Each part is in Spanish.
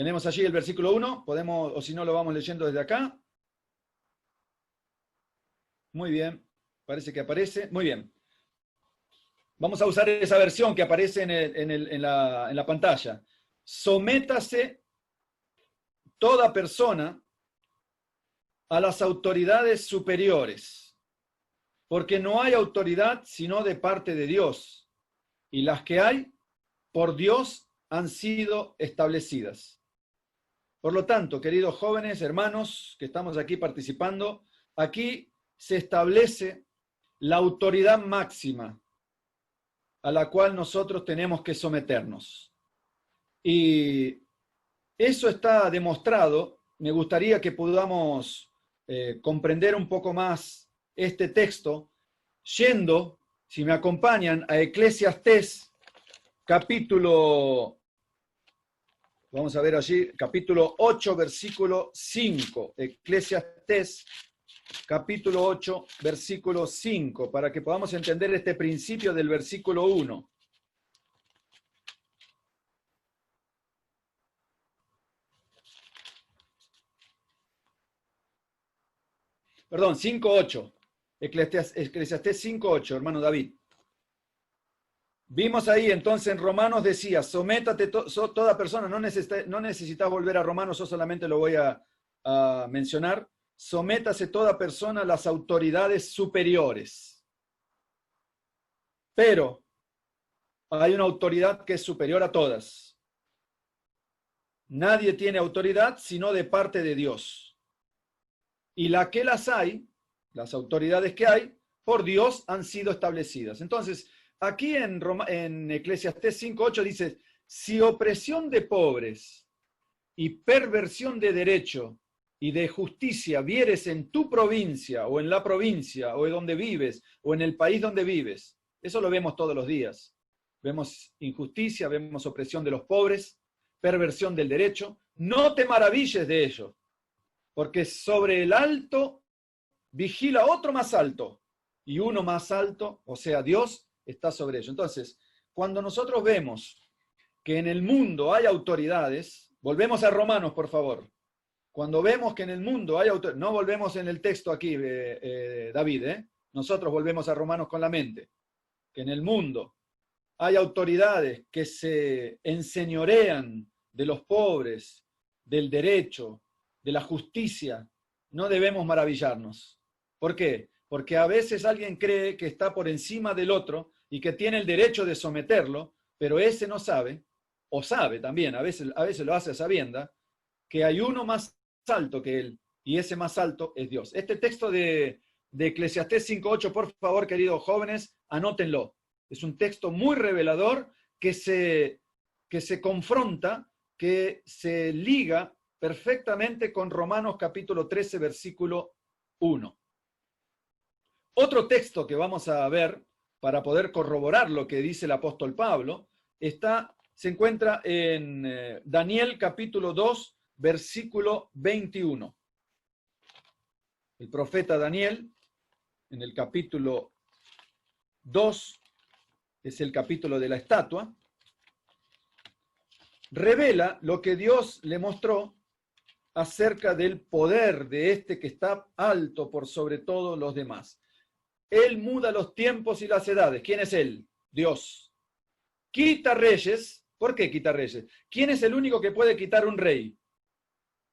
Tenemos allí el versículo 1, podemos, o si no lo vamos leyendo desde acá. Muy bien, parece que aparece. Muy bien. Vamos a usar esa versión que aparece en la pantalla. Sométase toda persona a las autoridades superiores, porque no hay autoridad sino de parte de Dios, y las que hay, por Dios han sido establecidas. Por lo tanto, queridos jóvenes, hermanos que estamos aquí participando, aquí se establece la autoridad máxima a la cual nosotros tenemos que someternos. Y eso está demostrado. Me gustaría que podamos comprender un poco más este texto, yendo, si me acompañan, a Eclesiastés, capítulo, vamos a ver allí, capítulo 8, versículo 5. Eclesiastés, capítulo 8, versículo 5, para que podamos entender este principio del versículo 1. Perdón, 5.8. Eclesiastés 5.8, hermano David. Vimos ahí, entonces en Romanos decía, sométate toda persona, no necesitas volver a Romanos, yo solamente lo voy a mencionar. Sométase toda persona a las autoridades superiores. Pero hay una autoridad que es superior a todas. Nadie tiene autoridad sino de parte de Dios. Y la que las hay, las autoridades que hay, por Dios han sido establecidas. Entonces, aquí en Eclesiastés 5.8 dice, si opresión de pobres y perversión de derecho y de justicia vieres en tu provincia o en la provincia o en donde vives o en el país donde vives, eso lo vemos todos los días. Vemos injusticia, vemos opresión de los pobres, perversión del derecho. No te maravilles de ello, porque sobre el alto vigila otro más alto, y uno más alto, o sea, Dios, está sobre ello. Entonces, cuando nosotros vemos que en el mundo hay autoridades, volvemos a Romanos, por favor. Cuando vemos que en el mundo hay autoridades, no volvemos en el texto aquí, David, nosotros volvemos a Romanos con la mente, que en el mundo hay autoridades que se enseñorean de los pobres, del derecho, de la justicia, no debemos maravillarnos. ¿Por qué? Porque a veces alguien cree que está por encima del otro y que tiene el derecho de someterlo, pero ese no sabe, o sabe también, a veces lo hace a sabienda, que hay uno más alto que él, y ese más alto es Dios. Este texto de Eclesiastés 5.8, por favor, queridos jóvenes, anótenlo. Es un texto muy revelador que se confronta, que se liga perfectamente con Romanos capítulo 13, versículo 1. Otro texto que vamos a ver para poder corroborar lo que dice el apóstol Pablo se encuentra en Daniel capítulo 2, versículo 21. El profeta Daniel, en el capítulo 2, es el capítulo de la estatua, revela lo que Dios le mostró acerca del poder de este que está alto por sobre todos los demás. Él muda los tiempos y las edades. ¿Quién es él? Dios. Quita reyes. ¿Por qué quita reyes? ¿Quién es el único que puede quitar un rey?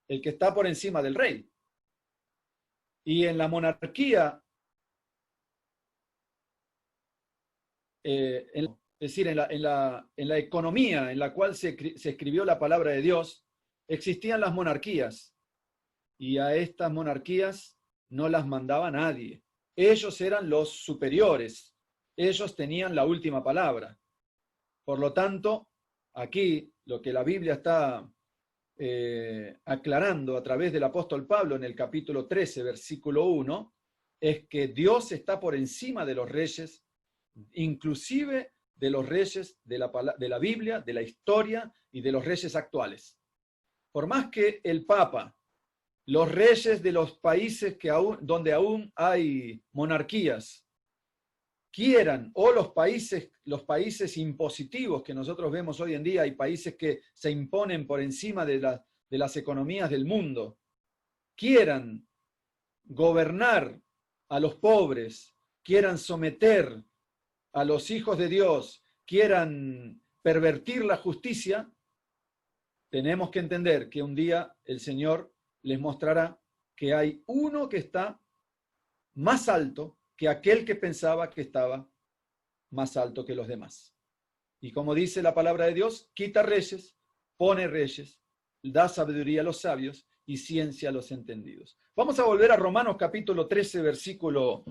El que está por encima del rey. Y en la monarquía, es decir, en la economía en la cual se escribió la palabra de Dios, existían las monarquías. Y a estas monarquías no las mandaba nadie. Ellos eran los superiores. Ellos tenían la última palabra. Por lo tanto, aquí lo que la Biblia está aclarando a través del apóstol Pablo en el capítulo 13, versículo 1, es que Dios está por encima de los reyes, inclusive de los reyes de la Biblia, de la historia y de los reyes actuales. Por más que el Papa, los reyes de los países donde aún hay monarquías, quieran, o los países impositivos que nosotros vemos hoy en día, hay países que se imponen por encima de las economías del mundo, quieran gobernar a los pobres, quieran someter a los hijos de Dios, quieran pervertir la justicia, tenemos que entender que un día el Señor les mostrará que hay uno que está más alto que aquel que pensaba que estaba más alto que los demás. Y como dice la palabra de Dios, quita reyes, pone reyes, da sabiduría a los sabios y ciencia a los entendidos. Vamos a volver a Romanos capítulo 13, versículo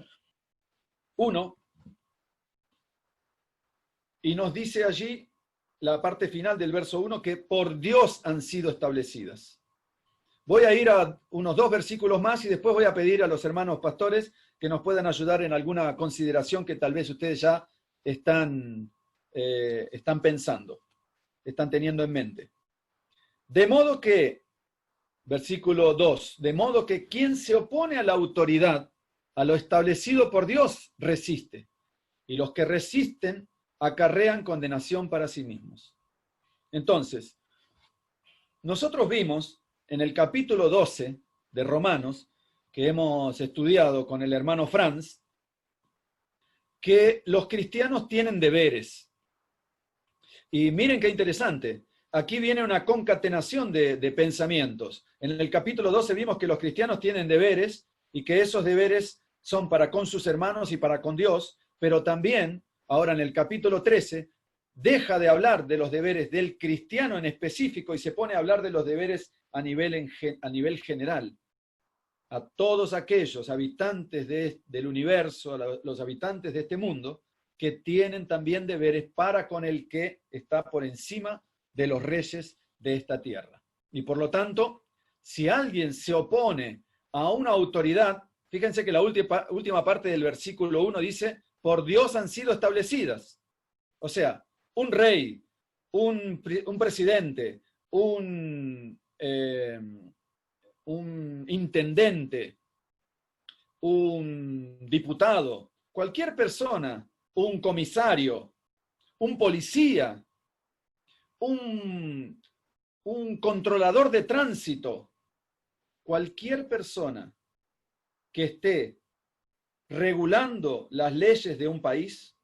1. Y nos dice allí, la parte final del verso 1, que por Dios han sido establecidas. Voy a ir a unos 2 versículos más y después voy a pedir a los hermanos pastores que nos puedan ayudar en alguna consideración que tal vez ustedes ya están pensando, están teniendo en mente. De modo que, versículo 2, de modo que quien se opone a la autoridad, a lo establecido por Dios, resiste. Y los que resisten acarrean condenación para sí mismos. Entonces, nosotros vimos en el capítulo 12 de Romanos, que hemos estudiado con el hermano Franz, que los cristianos tienen deberes. Y miren qué interesante, aquí viene una concatenación de pensamientos. En el capítulo 12 vimos que los cristianos tienen deberes y que esos deberes son para con sus hermanos y para con Dios, pero también, ahora en el capítulo 13, deja de hablar de los deberes del cristiano en específico y se pone a hablar de los deberes a nivel general. A todos aquellos habitantes del universo, a los habitantes de este mundo, que tienen también deberes para con el que está por encima de los reyes de esta tierra. Y por lo tanto, si alguien se opone a una autoridad, fíjense que la última parte del versículo 1 dice, por Dios han sido establecidas. O sea, un rey, un presidente, un intendente, un diputado, cualquier persona, un comisario, un policía, un controlador de tránsito, cualquier persona que esté regulando las leyes de un país,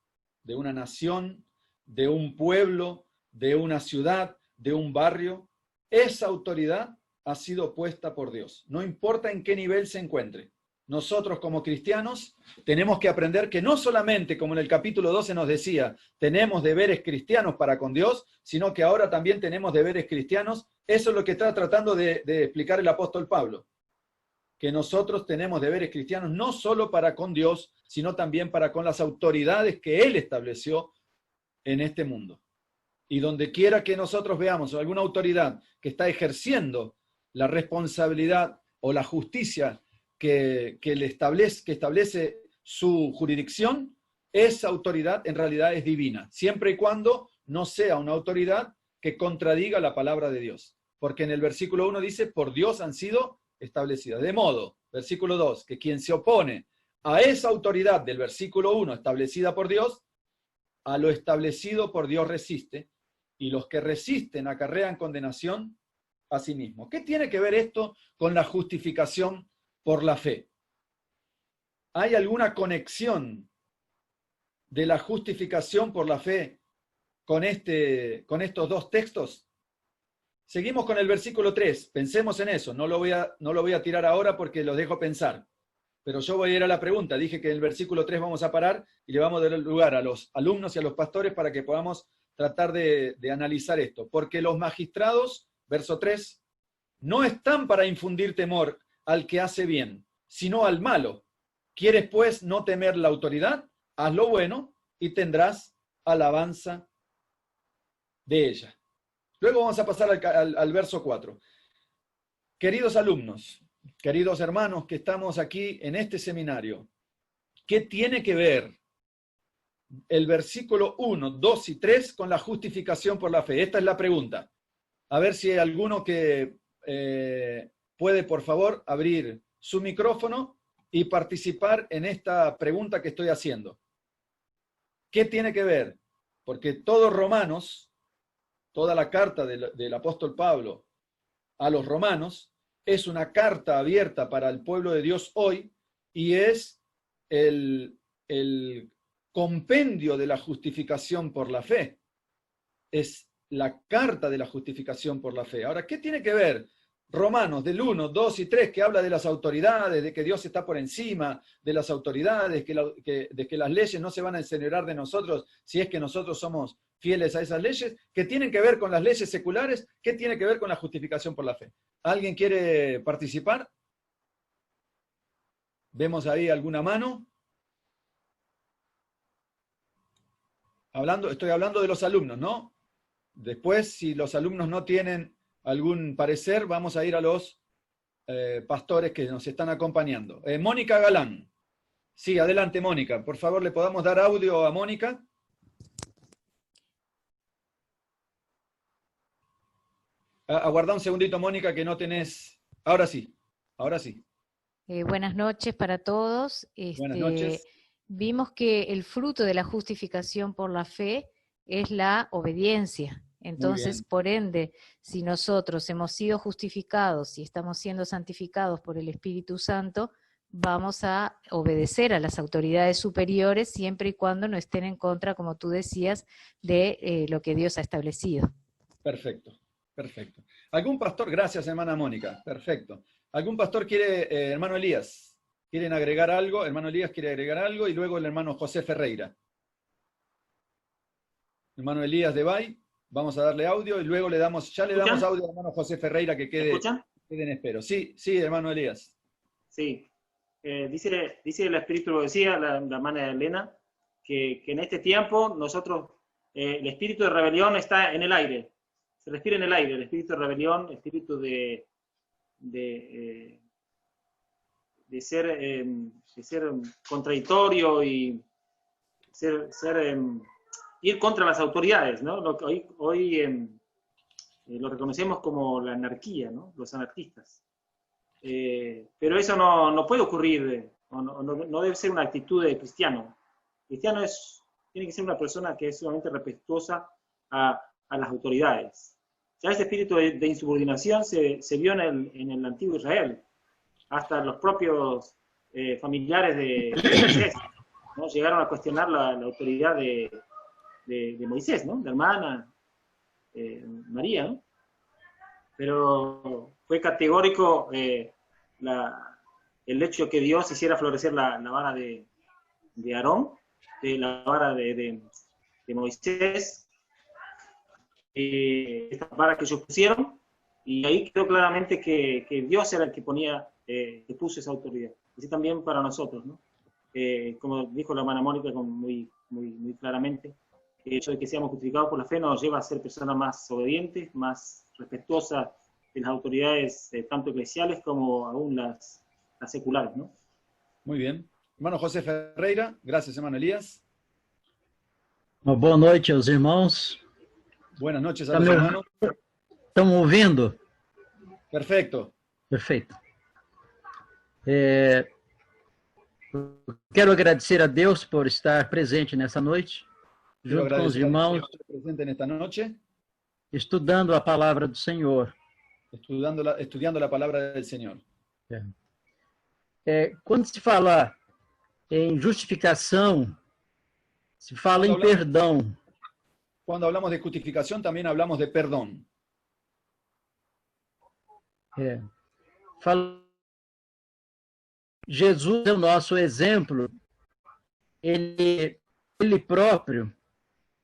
de una nación, de un pueblo, de una ciudad, de un barrio, esa autoridad ha sido puesta por Dios. No importa en qué nivel se encuentre. Nosotros como cristianos tenemos que aprender que no solamente, como en el capítulo 12 nos decía, tenemos deberes cristianos para con Dios, sino que ahora también tenemos deberes cristianos. Eso es lo que está tratando de explicar el apóstol Pablo. Que nosotros tenemos deberes cristianos no solo para con Dios, sino también para con las autoridades que Él estableció en este mundo. Y donde quiera que nosotros veamos alguna autoridad que está ejerciendo la responsabilidad o la justicia que establece su jurisdicción, esa autoridad en realidad es divina, siempre y cuando no sea una autoridad que contradiga la palabra de Dios. Porque en el versículo 1 dice, por Dios han sido establecidas. De modo, versículo 2, que quien se opone a esa autoridad del versículo 1 establecida por Dios, a lo establecido por Dios resiste, y los que resisten acarrean condenación a sí mismos. ¿Qué tiene que ver esto con la justificación por la fe? ¿Hay alguna conexión de la justificación por la fe con estos dos textos? Seguimos con el versículo 3, pensemos en eso, no lo voy a tirar ahora porque lo dejo pensar, pero yo voy a ir a la pregunta. Dije que en el versículo 3 vamos a parar y le vamos a dar lugar a los alumnos y a los pastores para que podamos tratar de analizar esto. Porque los magistrados, verso 3, no están para infundir temor al que hace bien, sino al malo. ¿Quieres pues no temer la autoridad? Haz lo bueno y tendrás alabanza de ella. Luego vamos a pasar al verso 4. Queridos alumnos, queridos hermanos que estamos aquí en este seminario, ¿qué tiene que ver el versículo 1, 2 y 3 con la justificación por la fe? Esta es la pregunta. A ver si hay alguno que puede, por favor, abrir su micrófono y participar en esta pregunta que estoy haciendo. ¿Qué tiene que ver? Porque todos Romanos, toda la carta del apóstol Pablo a los romanos, es una carta abierta para el pueblo de Dios hoy y es el compendio de la justificación por la fe. Es la carta de la justificación por la fe. Ahora, ¿qué tiene que ver Romanos del 1, 2 y 3, que habla de las autoridades, de que Dios está por encima de las autoridades, de que las leyes no se van a enseñorear de nosotros si es que nosotros somos fieles a esas leyes? ¿Qué tienen que ver con las leyes seculares? ¿Qué tiene que ver con la justificación por la fe? ¿Alguien quiere participar? ¿Vemos ahí alguna mano? Estoy hablando de los alumnos, ¿no? Después, si los alumnos no tienen algún parecer, vamos a ir a los pastores que nos están acompañando. Mónica Galán. Sí, adelante, Mónica. Por favor, ¿le podamos dar audio a Mónica? Aguardá un segundito, Mónica, que no tenés... Ahora sí, ahora sí. Buenas noches para todos. Buenas noches. Vimos que el fruto de la justificación por la fe es la obediencia. Entonces, por ende, si nosotros hemos sido justificados y estamos siendo santificados por el Espíritu Santo, vamos a obedecer a las autoridades superiores siempre y cuando no estén en contra, como tú decías, de lo que Dios ha establecido. Perfecto, perfecto. ¿Algún pastor? Gracias, hermana Mónica. Perfecto. ¿Algún pastor quiere, hermano Elías, quieren agregar algo? Hermano Elías quiere agregar algo y luego el hermano José Ferreira. Hermano Elías de Bay. Vamos a darle audio y luego le damos audio al hermano José Ferreira que quede en espero. Sí, sí, hermano Elías. Sí. Dice el Espíritu, lo decía la hermana Elena, que en este tiempo nosotros, el espíritu de rebelión está en el aire. Se respira en el aire, el espíritu de rebelión, el espíritu de ser contradictorio y ir contra las autoridades, ¿no? Hoy lo reconocemos como la anarquía, ¿no? Los anarquistas. Pero eso no puede ocurrir, no debe ser una actitud de cristiano. El cristiano tiene que ser una persona que es sumamente respetuosa a las autoridades. Ya ese espíritu de insubordinación se vio en el antiguo Israel. Hasta los propios familiares de Moisés, ¿no? Llegaron a cuestionar la autoridad de Moisés, ¿no? De hermana María, ¿no? Pero fue categórico el hecho que Dios hiciera florecer la vara de Aarón, la vara de Moisés, esta vara que ellos pusieron, y ahí quedó claramente que Dios era el que que puso esa autoridad. Así también para nosotros, ¿no? Como dijo la hermana Mónica muy claramente, el hecho de que seamos justificados por la fe nos lleva a ser personas más obedientes, más respetuosas de las autoridades, tanto eclesiales como aún las seculares, ¿no? Muy bien. Hermano José Ferreira, gracias, hermano Elías. Uma boa noite aos irmãos. Buenas noches a los hermanos. Estão ouvindo? Perfecto. Perfeito. Quero agradecer a Deus por estar presente nessa noite, junto com os irmãos, presente nesta noche, estudando a palavra do Senhor. Estudiando la palabra del Señor. Quando se fala em justificação, se fala em perdão. Cuando hablamos de justificación, también hablamos de perdón. Jesus é o nosso exemplo. Ele próprio,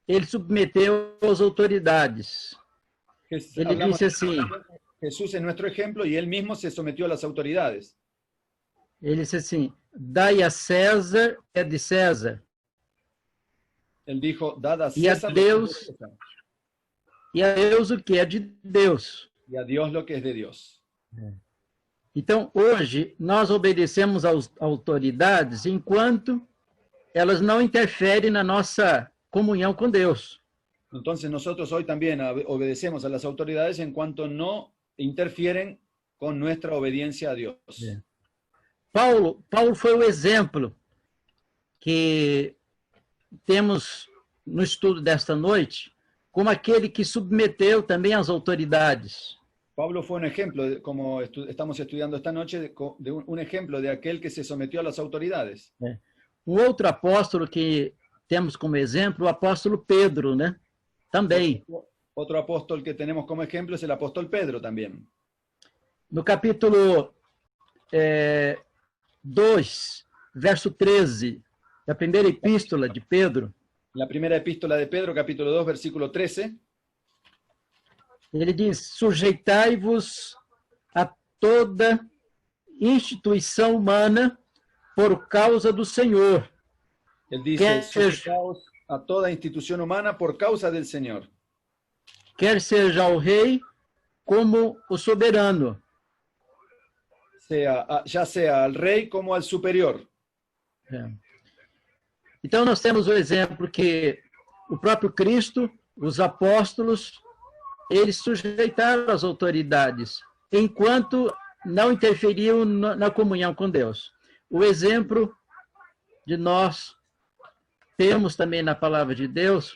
ele submeteu às autoridades. Ele disse assim... Jesús es nuestro ejemplo y él mismo se sometió a las autoridades. Ele disse assim, dai a César o que é de César. Él dijo, dad a César e a Deus o que é de Deus. Y a Dios lo que es de Dios. Então, hoje, nós obedecemos às autoridades enquanto elas não interferem na nossa comunhão com Deus. Entonces, nosotros hoy también obedecemos a las autoridades en cuanto no interfieren con nuestra obediencia a Dios. Paulo foi o exemplo que temos no estudo desta noite como aquele que submeteu também as autoridades. Pablo fue un ejemplo, como estamos estudiando esta noche, de un ejemplo de aquel que se sometió a las autoridades. Outro apóstolo que temos como exemplo, o apóstolo Pedro, né? Também. Otro apóstol que tenemos como ejemplo es el apóstol Pedro también. No capítulo 2, verso 13, da primeira epístola de Pedro, La primera epístola de Pedro, capítulo 2, versículo 13, ele diz: sujeitai-vos a toda instituição humana por causa do Senhor. él dice, sujetaos a toda institución humana por causa del Señor. Quer seja o rei como o soberano. Ya sea al rey como al superior. Então, nós temos o exemplo que o próprio Cristo, os apóstolos, eles sujeitaram as autoridades, enquanto não interferiam na comunhão com Deus. O exemplo de nós temos também na palavra de Deus,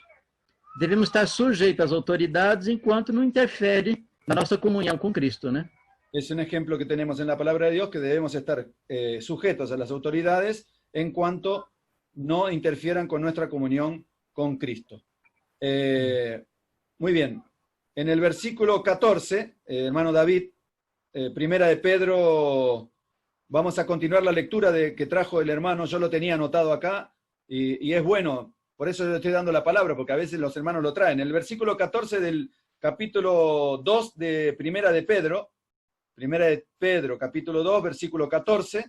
devemos estar sujeitos às autoridades enquanto não interfere na nossa comunhão com Cristo, né? Es un ejemplo que tenemos en la palabra de Dios, que debemos estar sujetos a las autoridades en cuanto no interfieran con nuestra comunión con Cristo. Muy bien. En el versículo 14, hermano David, primera de Pedro, vamos a continuar la lectura que trajo el hermano. Yo lo tenía anotado acá y es bueno, por eso le estoy dando la palabra, porque a veces los hermanos lo traen. El versículo 14 del capítulo 2 de primera de Pedro, capítulo 2, versículo 14,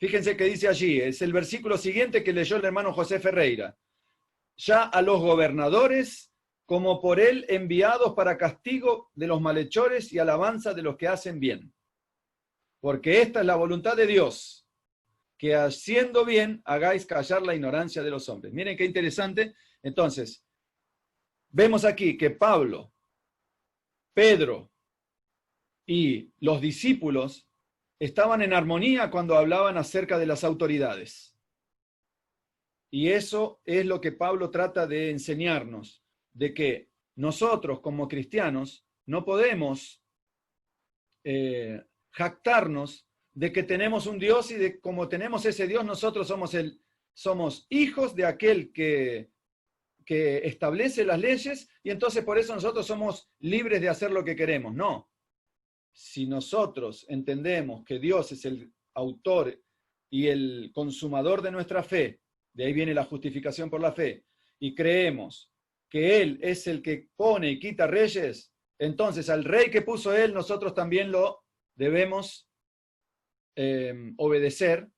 fíjense que dice allí, es el versículo siguiente que leyó el hermano José Ferreira. Ya a los gobernadores, como por él enviados para castigo de los malhechores y alabanza de los que hacen bien. Porque esta es la voluntad de Dios, que haciendo bien hagáis callar la ignorancia de los hombres. Miren qué interesante. Entonces, vemos aquí que Pablo, Pedro y los discípulos estaban en armonía cuando hablaban acerca de las autoridades. Y eso es lo que Pablo trata de enseñarnos, de que nosotros como cristianos no podemos jactarnos de que tenemos un Dios y de como tenemos ese Dios, nosotros somos hijos de aquel que establece las leyes y entonces por eso nosotros somos libres de hacer lo que queremos. No. Si nosotros entendemos que Dios es el autor y el consumador de nuestra fe, de ahí viene la justificación por la fe, y creemos que Él es el que pone y quita reyes, entonces al rey que puso Él, nosotros también lo debemos obedecer,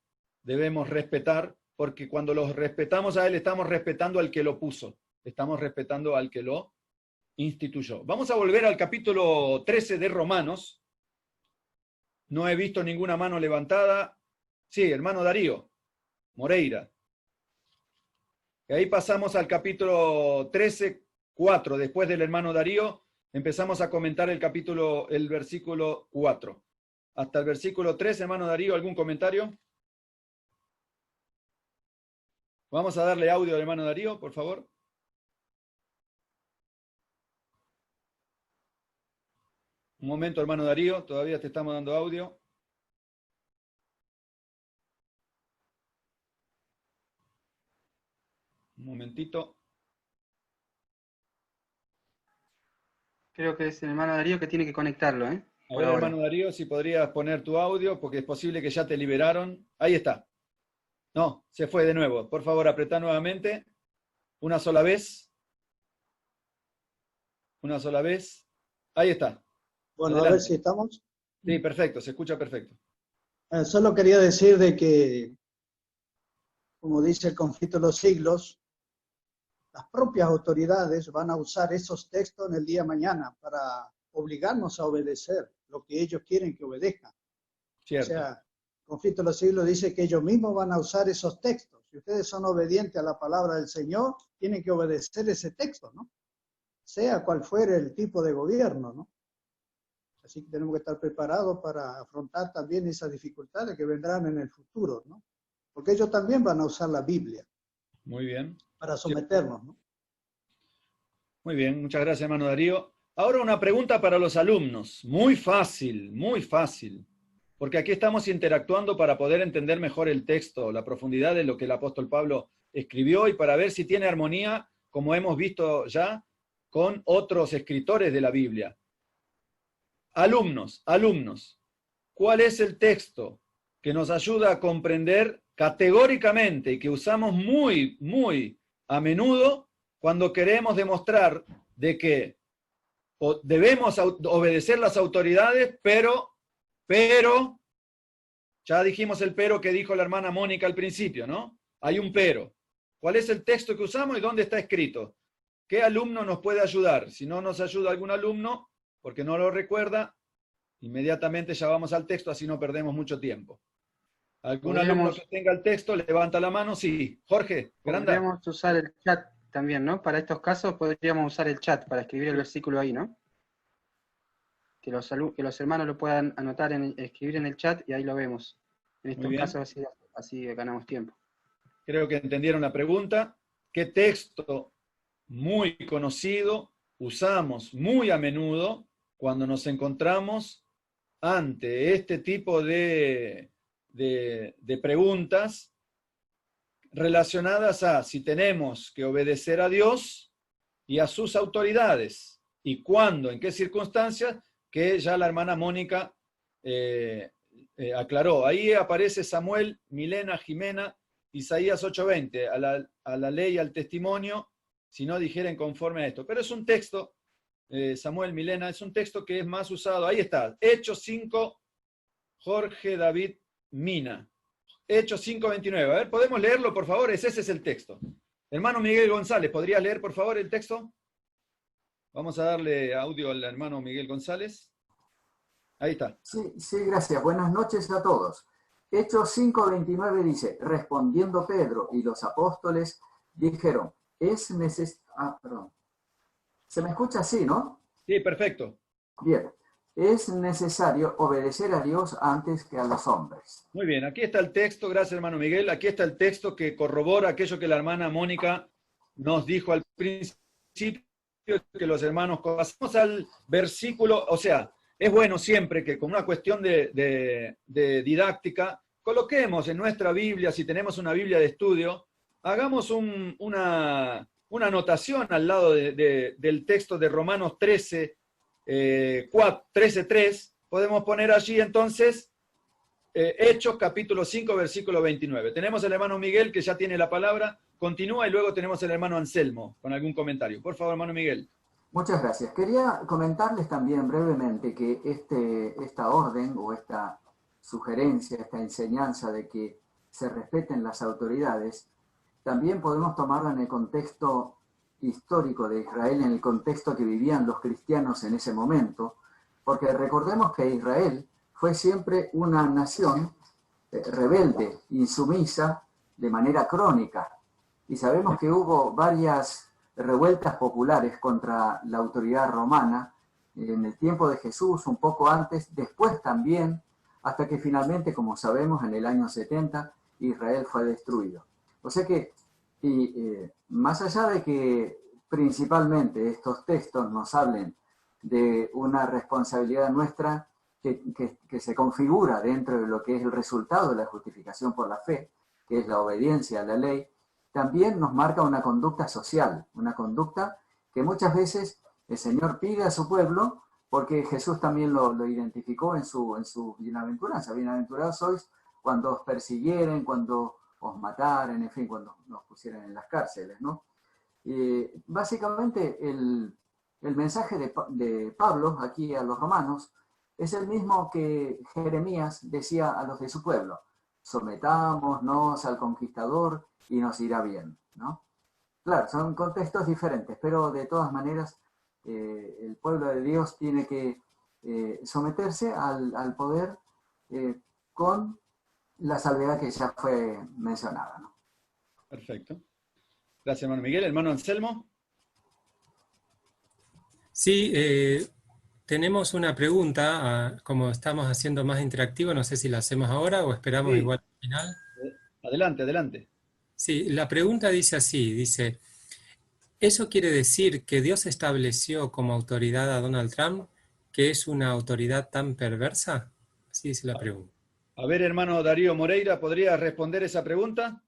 debemos respetar, porque cuando los respetamos a Él, estamos respetando al que lo puso, estamos respetando al que lo instituyó. Vamos a volver al capítulo 13 de Romanos. No he visto ninguna mano levantada. Sí, hermano Darío Moreira. Y ahí pasamos al capítulo 13, 4. Después del hermano Darío, empezamos a comentar el versículo 4. Hasta el versículo 13, hermano Darío, ¿algún comentario? Vamos a darle audio al hermano Darío, por favor. Un momento, hermano Darío, todavía te estamos dando audio. Un momentito. Creo que es el hermano Darío que tiene que conectarlo, ¿eh? A ver, hermano Darío, si podrías poner tu audio, porque es posible que ya te liberaron. Ahí está. No, se fue de nuevo. Por favor, apretá nuevamente. Una sola vez. Una sola vez. Ahí está. Bueno, Adelante. a ver si estamos. Sí, perfecto, se escucha perfecto. Solo quería decir de que, como dice el conflicto de los siglos, las propias autoridades van a usar esos textos en el día de mañana para obligarnos a obedecer lo que ellos quieren que obedezcan. Cierto. O sea, el conflicto de los siglos dice que ellos mismos van a usar esos textos. Si ustedes son obedientes a la palabra del Señor, tienen que obedecer ese texto, ¿no? Sea cual fuere el tipo de gobierno, ¿no? Así que tenemos que estar preparados para afrontar también esas dificultades que vendrán en el futuro, ¿no? Porque ellos también van a usar la Biblia. Muy bien. para someternos, ¿no? Muy bien, muchas gracias, hermano Darío. Ahora una pregunta para los alumnos. Muy fácil, porque aquí estamos interactuando para poder entender mejor el texto, la profundidad de lo que el apóstol Pablo escribió y para ver si tiene armonía, como hemos visto ya, con otros escritores de la Biblia. Alumnos, ¿cuál es el texto que nos ayuda a comprender categóricamente y que usamos muy a menudo cuando queremos demostrar de que debemos obedecer las autoridades, pero, ya dijimos el pero que dijo la hermana Mónica al principio, ¿no? Hay un pero. ¿Cuál es el texto que usamos y dónde está escrito? ¿Qué alumno nos puede ayudar? Si no nos ayuda algún alumno, porque no lo recuerda, inmediatamente ya vamos al texto, así no perdemos mucho tiempo. ¿Algún alumno que tenga el texto, levanta la mano? Sí. Jorge, Granda. Podríamos usar el chat también, ¿no? Para estos casos podríamos usar el chat para escribir el versículo ahí, ¿no? Que los hermanos lo puedan anotar, escribir en el chat y ahí lo vemos. En estos casos así ganamos tiempo. Creo que entendieron la pregunta. ¿Qué texto muy conocido usamos muy a menudo cuando nos encontramos ante este tipo de preguntas relacionadas a si tenemos que obedecer a Dios y a sus autoridades? ¿Y cuándo? ¿En qué circunstancias? Que ya la hermana Mónica aclaró. Ahí aparece Samuel, Milena, Jimena, Isaías 8:20, a la ley y al testimonio, si no dijeren conforme a esto. Pero es un texto, Samuel, Milena, es un texto que es más usado. Ahí está, Hechos 5, Jorge, David, Mina. Hechos 5:29. A ver, ¿podemos leerlo, por favor? Ese es el texto. Hermano Miguel González, ¿podría leer, por favor, el texto? Vamos a darle audio al hermano Miguel González. Ahí está. Sí, gracias. Buenas noches a todos. Hechos 5:29 dice, respondiendo Pedro y los apóstoles dijeron, es necesario... perdón. Se me escucha así, ¿no? Sí, perfecto. Bien. Es necesario obedecer a Dios antes que a los hombres. Muy bien, aquí está el texto, gracias hermano Miguel, aquí está el texto que corrobora aquello que la hermana Mónica nos dijo al principio, que los hermanos... Pasamos al versículo, o sea, es bueno siempre que con una cuestión de didáctica, coloquemos en nuestra Biblia, si tenemos una Biblia de estudio, hagamos una anotación al lado del texto de Romanos 13:3, podemos poner allí entonces Hechos capítulo 5, versículo 29. Tenemos al hermano Miguel que ya tiene la palabra, continúa y luego tenemos al hermano Anselmo con algún comentario. Por favor, hermano Miguel. Muchas gracias. Quería comentarles también brevemente que esta orden o esta sugerencia, esta enseñanza de que se respeten las autoridades, también podemos tomarla en el contexto histórico de Israel, en el contexto que vivían los cristianos en ese momento, porque recordemos que Israel fue siempre una nación rebelde, insumisa, de manera crónica, y sabemos que hubo varias revueltas populares contra la autoridad romana en el tiempo de Jesús, un poco antes, después también, hasta que finalmente, como sabemos, en el año 70, Israel fue destruido. O sea que, más allá de que principalmente estos textos nos hablen de una responsabilidad nuestra que se configura dentro de lo que es el resultado de la justificación por la fe, que es la obediencia a la ley, también nos marca una conducta social, una conducta que muchas veces el Señor pide a su pueblo, porque Jesús también lo identificó en su bienaventuranza. Bienaventurados sois cuando os persiguieren, cuando os mataren, en fin, cuando nos pusieran en las cárceles, ¿no? Básicamente el mensaje de Pablo aquí a los romanos es el mismo que Jeremías decía a los de su pueblo: sometámonos al conquistador y nos irá bien, ¿no? Claro, son contextos diferentes, pero de todas maneras el pueblo de Dios tiene que someterse al poder con la salvedad que ya fue mencionada, ¿no? Perfecto. Gracias, hermano Miguel. Hermano Anselmo. Sí, tenemos una pregunta, como estamos haciendo más interactivo, no sé si la hacemos ahora o esperamos igual al final. Adelante, adelante. Sí, la pregunta dice así, dice, ¿eso quiere decir que Dios estableció como autoridad a Donald Trump, que es una autoridad tan perversa? Así dice la pregunta. A ver, hermano Darío Moreira, ¿podría responder esa pregunta?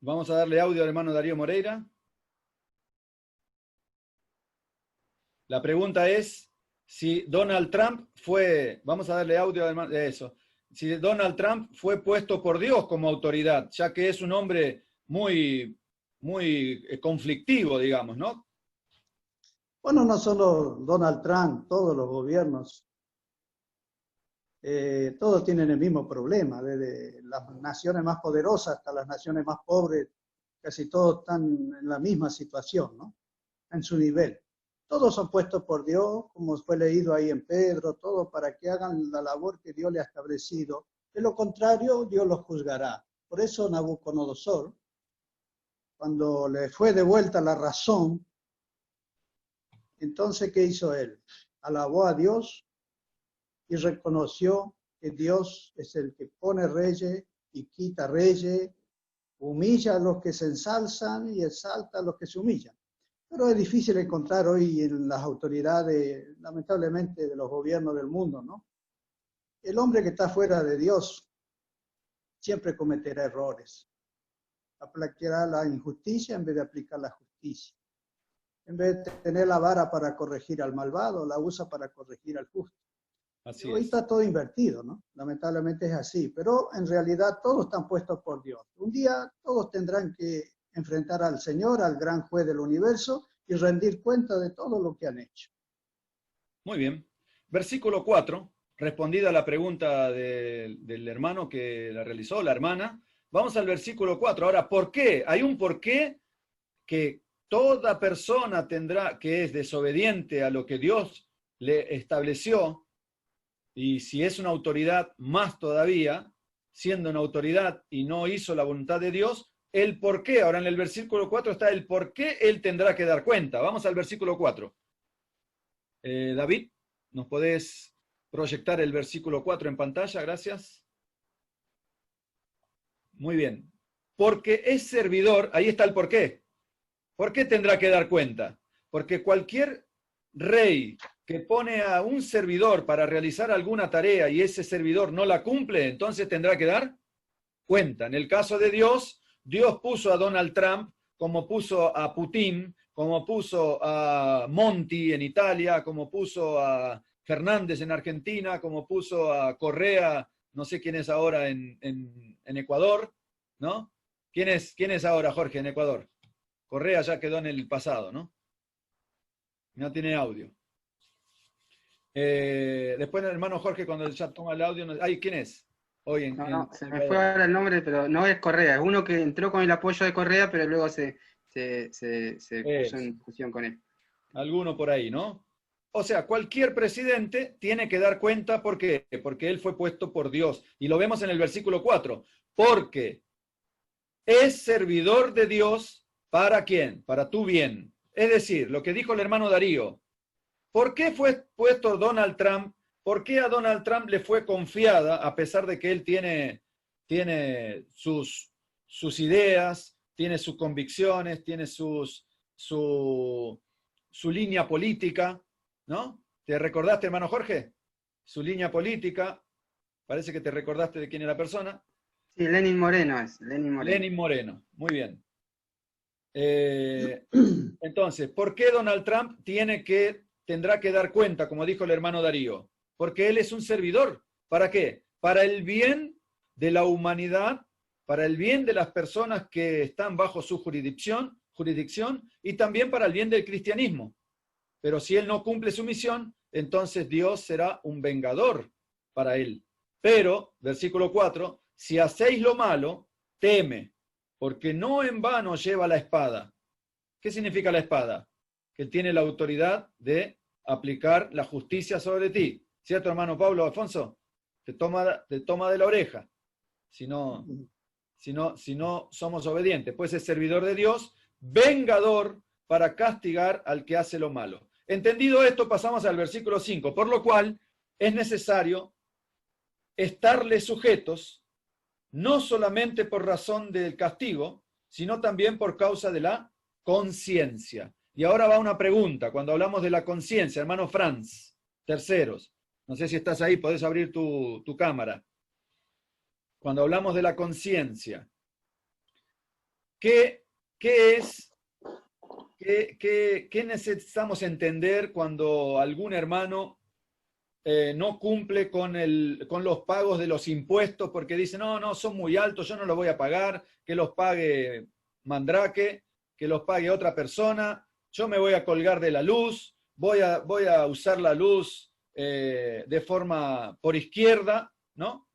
Vamos a darle audio al hermano Darío Moreira. La pregunta es si Donald Trump fue, vamos a darle audio al de eso, si Donald Trump fue puesto por Dios como autoridad, ya que es un hombre muy conflictivo, digamos, ¿no? Bueno, no solo Donald Trump, todos los gobiernos, todos tienen el mismo problema, desde las naciones más poderosas hasta las naciones más pobres, casi todos están en la misma situación, ¿no? En su nivel. Todos son puestos por Dios, como fue leído ahí en Pedro, todo para que hagan la labor que Dios le ha establecido. De lo contrario, Dios los juzgará. Por eso Nabucodonosor, cuando le fue devuelta la razón, entonces, ¿qué hizo él? Alabó a Dios y reconoció que Dios es el que pone reyes y quita reyes, humilla a los que se ensalzan y exalta a los que se humillan. Pero es difícil encontrar hoy en las autoridades, lamentablemente, de los gobiernos del mundo, ¿no? El hombre que está fuera de Dios siempre cometerá errores. Aplicará la injusticia en vez de aplicar la justicia. En vez de tener la vara para corregir al malvado, la usa para corregir al justo. Así Hoy es. está todo invertido, ¿no? Lamentablemente es así, pero en realidad todos están puestos por Dios. Un día todos tendrán que enfrentar al Señor, al gran juez del universo, y rendir cuenta de todo lo que han hecho. Muy bien. Versículo 4, respondida la pregunta del hermano que la realizó, la hermana. Vamos al versículo 4. Ahora, ¿por qué? Hay un por qué que toda persona tendrá que es desobediente a lo que Dios le estableció, y si es una autoridad, más todavía, siendo una autoridad y no hizo la voluntad de Dios, el por qué. Ahora en el versículo 4 está el por qué él tendrá que dar cuenta. Vamos al versículo 4. David, ¿nos podés proyectar el versículo 4 en pantalla? Gracias. Muy bien. Porque es servidor, ahí está el por qué. ¿Por qué tendrá que dar cuenta? Porque cualquier rey que pone a un servidor para realizar alguna tarea y ese servidor no la cumple, entonces tendrá que dar cuenta. En el caso de Dios, Dios puso a Donald Trump, como puso a Putin, como puso a Monti en Italia, como puso a Fernández en Argentina, como puso a Correa, no sé quién es ahora en Ecuador, ¿no? ¿Quién es ahora, Jorge, en Ecuador? Correa ya quedó en el pasado, ¿no? No tiene audio. Después el hermano Jorge, cuando ya toma el audio, ay, ¿quién es? Hoy No, se me fue ahora el nombre, pero no es Correa, es uno que entró con el apoyo de Correa, pero luego se puso en discusión con él. Alguno por ahí, ¿no? O sea, cualquier presidente tiene que dar cuenta, ¿por qué? Porque él fue puesto por Dios. Y lo vemos en el versículo 4. Porque es servidor de Dios, ¿para quién? Para tu bien. Es decir, lo que dijo el hermano Darío. ¿Por qué fue puesto Donald Trump? ¿Por qué a Donald Trump le fue confiada, a pesar de que él tiene sus ideas, tiene sus convicciones, tiene su línea política, ¿no? ¿Te recordaste, hermano Jorge? Su línea política, parece que te recordaste de quién era la persona. Sí, Lenin Moreno es, Lenin Moreno. Lenin Moreno, muy bien. Entonces, ¿por qué Donald Trump tendrá que dar cuenta, como dijo el hermano Darío? Porque él es un servidor. ¿Para qué? Para el bien de la humanidad, para el bien de las personas que están bajo su jurisdicción y también para el bien del cristianismo. Pero si él no cumple su misión, entonces Dios será un vengador para él. Pero, versículo 4, si hacéis lo malo, teme, porque no en vano lleva la espada. ¿Qué significa la espada? Que él tiene la autoridad de aplicar la justicia sobre ti. ¿Cierto, hermano Pablo Alfonso? Te toma de la oreja. Si no somos obedientes. Pues es servidor de Dios, vengador para castigar al que hace lo malo. Entendido esto, pasamos al versículo 5. Por lo cual es necesario estarle sujetos no solamente por razón del castigo, sino también por causa de la conciencia. Y ahora va una pregunta, cuando hablamos de la conciencia, hermano Franz, terceros, no sé si estás ahí, podés abrir tu cámara. Cuando hablamos de la conciencia, ¿qué necesitamos entender cuando algún hermano no cumple con los pagos de los impuestos porque dice, no, son muy altos, yo no los voy a pagar, que los pague Mandrake, que los pague otra persona, yo me voy a colgar de la luz, voy a usar la luz de forma por izquierda, ¿no?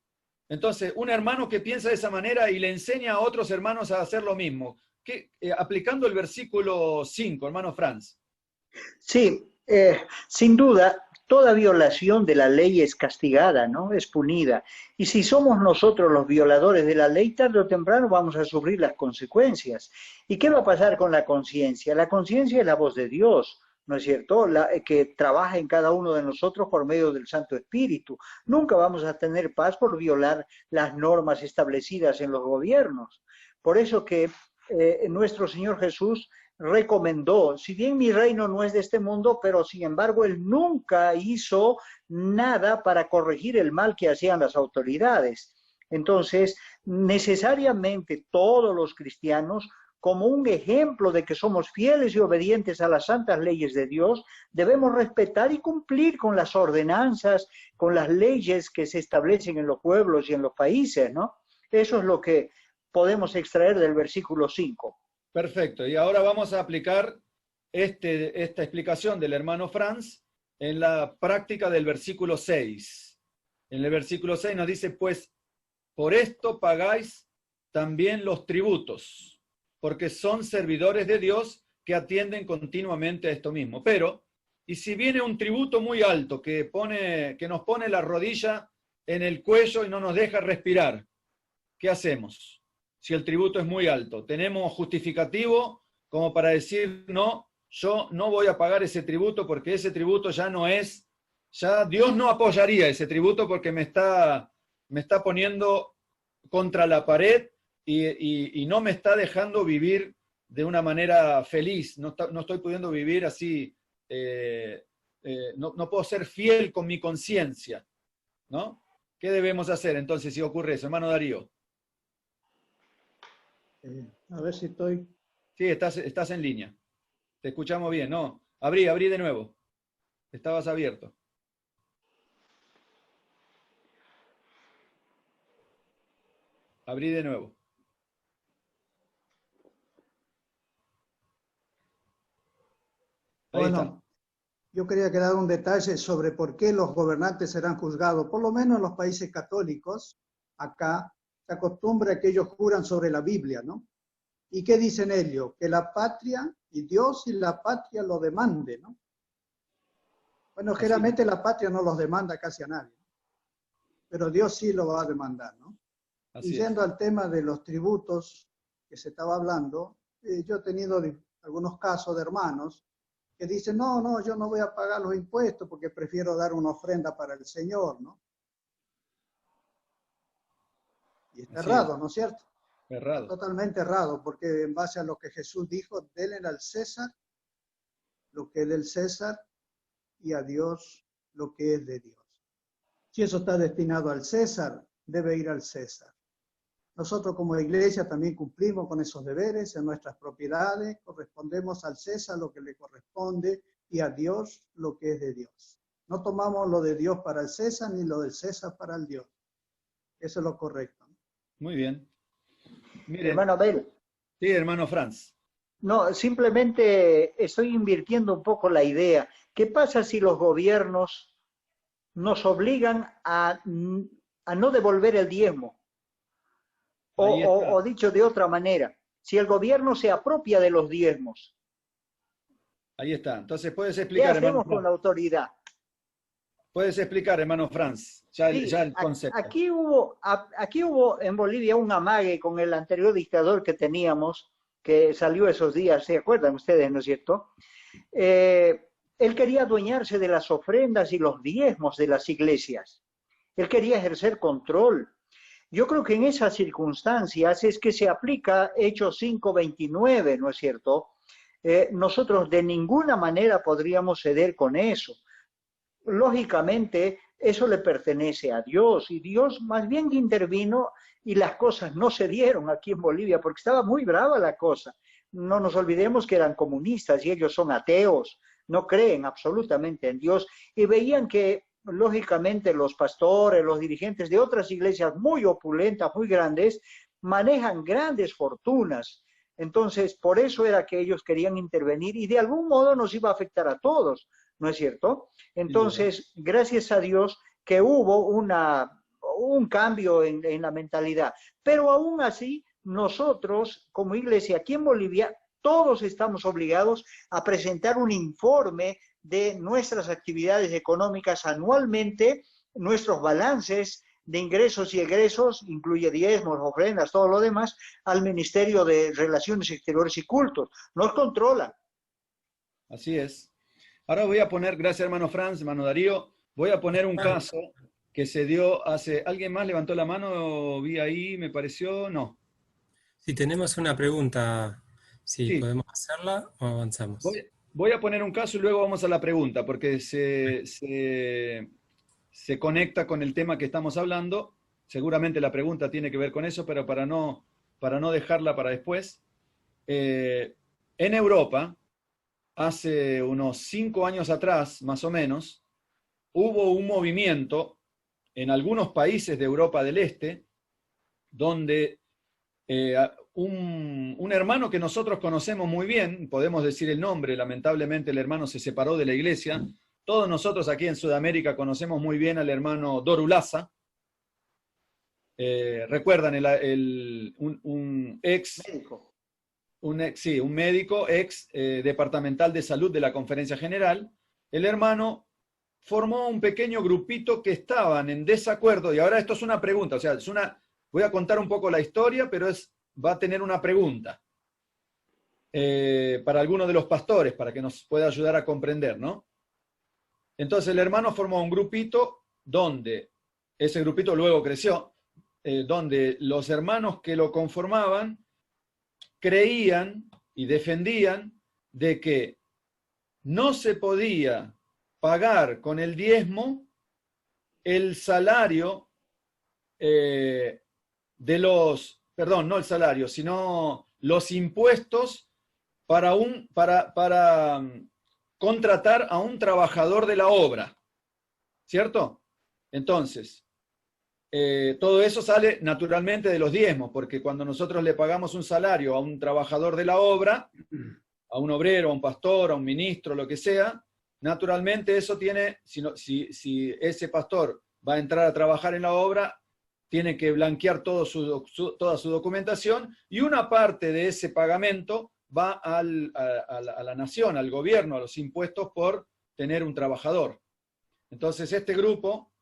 Entonces, un hermano que piensa de esa manera y le enseña a otros hermanos a hacer lo mismo, aplicando el versículo 5, hermano Franz. Sí, sin duda, toda violación de la ley es castigada, ¿no? Es punida. Y si somos nosotros los violadores de la ley, tarde o temprano vamos a sufrir las consecuencias. ¿Y qué va a pasar con la conciencia? La conciencia es la voz de Dios, ¿no es cierto? Que trabaja en cada uno de nosotros por medio del Santo Espíritu. Nunca vamos a tener paz por violar las normas establecidas en los gobiernos. Por eso que nuestro Señor Jesús recomendó, si bien mi reino no es de este mundo, pero sin embargo Él nunca hizo nada para corregir el mal que hacían las autoridades. Entonces, necesariamente todos los cristianos, como un ejemplo de que somos fieles y obedientes a las santas leyes de Dios, debemos respetar y cumplir con las ordenanzas, con las leyes que se establecen en los pueblos y en los países, ¿no? Eso es lo que podemos extraer del versículo 5. Perfecto, y ahora vamos a aplicar esta explicación del hermano Franz en la práctica del versículo 6. En el versículo 6 nos dice, pues, por esto pagáis también los tributos, porque son servidores de Dios que atienden continuamente a esto mismo. Pero, y si viene un tributo muy alto que nos pone la rodilla en el cuello y no nos deja respirar, ¿qué hacemos? Si el tributo es muy alto, ¿tenemos justificativo como para decir, no, yo no voy a pagar ese tributo porque ese tributo ya no es, ya Dios no apoyaría ese tributo porque me está poniendo contra la pared y no me está dejando vivir de una manera feliz, no estoy pudiendo vivir así, no puedo ser fiel con mi conciencia, ¿no? ¿Qué debemos hacer entonces si ocurre eso? Hermano Darío. A ver si estoy... Sí, estás en línea. Te escuchamos bien. No, abrí de nuevo. Estabas abierto. Abrí de nuevo. Ahí bueno, está. yo quería dar un detalle sobre por qué los gobernantes serán juzgados. Por lo menos en los países católicos, acá, se acostumbra que ellos juran sobre la Biblia, ¿no? ¿Y qué dicen ellos? Que la patria, y Dios y la patria lo demande, ¿no? Bueno, generalmente la patria no los demanda casi a nadie, pero Dios sí lo va a demandar, ¿no? Y yendo al tema de los tributos que se estaba hablando, yo he tenido algunos casos de hermanos que dicen, no, yo no voy a pagar los impuestos porque prefiero dar una ofrenda para el Señor, ¿no? Y está errado, ¿no es cierto? Errado. Totalmente errado, porque en base a lo que Jesús dijo, denle al César lo que es del César y a Dios lo que es de Dios. Si eso está destinado al César, debe ir al César. Nosotros como iglesia también cumplimos con esos deberes en nuestras propiedades, correspondemos al César lo que le corresponde y a Dios lo que es de Dios. No tomamos lo de Dios para el César ni lo del César para el Dios. Eso es lo correcto. Muy bien. Miren, hermano Abel. Sí, hermano Franz. No, simplemente estoy invirtiendo un poco la idea. ¿Qué pasa si los gobiernos nos obligan a no devolver el diezmo? O dicho de otra manera, si el gobierno se apropia de los diezmos. Ahí está. Entonces, ¿puedes explicar, ¿qué hacemos con la autoridad? Puedes explicar, hermano Franz, ya el concepto. Aquí hubo en Bolivia un amague con el anterior dictador que teníamos, que salió esos días, ¿se acuerdan ustedes, no es cierto? Él quería adueñarse de las ofrendas y los diezmos de las iglesias. Él quería ejercer control. Yo creo que en esas circunstancias es que se aplica Hechos 5:29, ¿no es cierto? Nosotros de ninguna manera podríamos ceder con eso. Lógicamente, eso le pertenece a Dios, y Dios más bien intervino y las cosas no se dieron aquí en Bolivia, porque estaba muy brava la cosa. No nos olvidemos que eran comunistas y ellos son ateos, no creen absolutamente en Dios, y veían que lógicamente los pastores, los dirigentes de otras iglesias muy opulentas, muy grandes, manejan grandes fortunas. Entonces, por eso era que ellos querían intervenir y de algún modo nos iba a afectar a todos, ¿no es cierto? Entonces, gracias a Dios que hubo un cambio en la mentalidad. Pero aún así, nosotros como iglesia aquí en Bolivia, todos estamos obligados a presentar un informe de nuestras actividades económicas anualmente, nuestros balances de ingresos y egresos, incluye diezmos, ofrendas, todo lo demás, al Ministerio de Relaciones Exteriores y Cultos. Nos controlan. Así es. Ahora voy a poner, gracias hermano Franz, hermano Darío, voy a poner un caso que se dio hace... ¿Alguien más levantó la mano? Vi ahí, me pareció, no. Si tenemos una pregunta, Sí. ¿podemos hacerla o avanzamos? Voy a poner un caso y luego vamos a la pregunta, porque se conecta con el tema que estamos hablando. Seguramente la pregunta tiene que ver con eso, pero para no dejarla para después. En Europa, hace unos 5 años atrás, más o menos, hubo un movimiento en algunos países de Europa del Este, donde un hermano que nosotros conocemos muy bien, podemos decir el nombre, lamentablemente el hermano se separó de la iglesia. Todos nosotros aquí en Sudamérica conocemos muy bien al hermano Dorulaza. ¿Recuerdan un ex médico? Un médico, ex departamental de salud de la Conferencia General. El hermano formó un pequeño grupito que estaban en desacuerdo, y ahora esto es una pregunta, o sea, voy a contar un poco la historia, pero va a tener una pregunta para alguno de los pastores, para que nos pueda ayudar a comprender, ¿no? Entonces el hermano formó un grupito donde, ese grupito luego creció, donde los hermanos que lo conformaban creían y defendían de que no se podía pagar con el diezmo el salario no el salario, sino los impuestos para contratar a un trabajador de la obra, ¿cierto? Entonces, todo eso sale naturalmente de los diezmos, porque cuando nosotros le pagamos un salario a un trabajador de la obra, a un obrero, a un pastor, a un ministro, lo que sea, naturalmente eso tiene, si ese pastor va a entrar a trabajar en la obra, tiene que blanquear toda su documentación, y una parte de ese pagamento va a la nación, al gobierno, a los impuestos por tener un trabajador. Entonces este grupo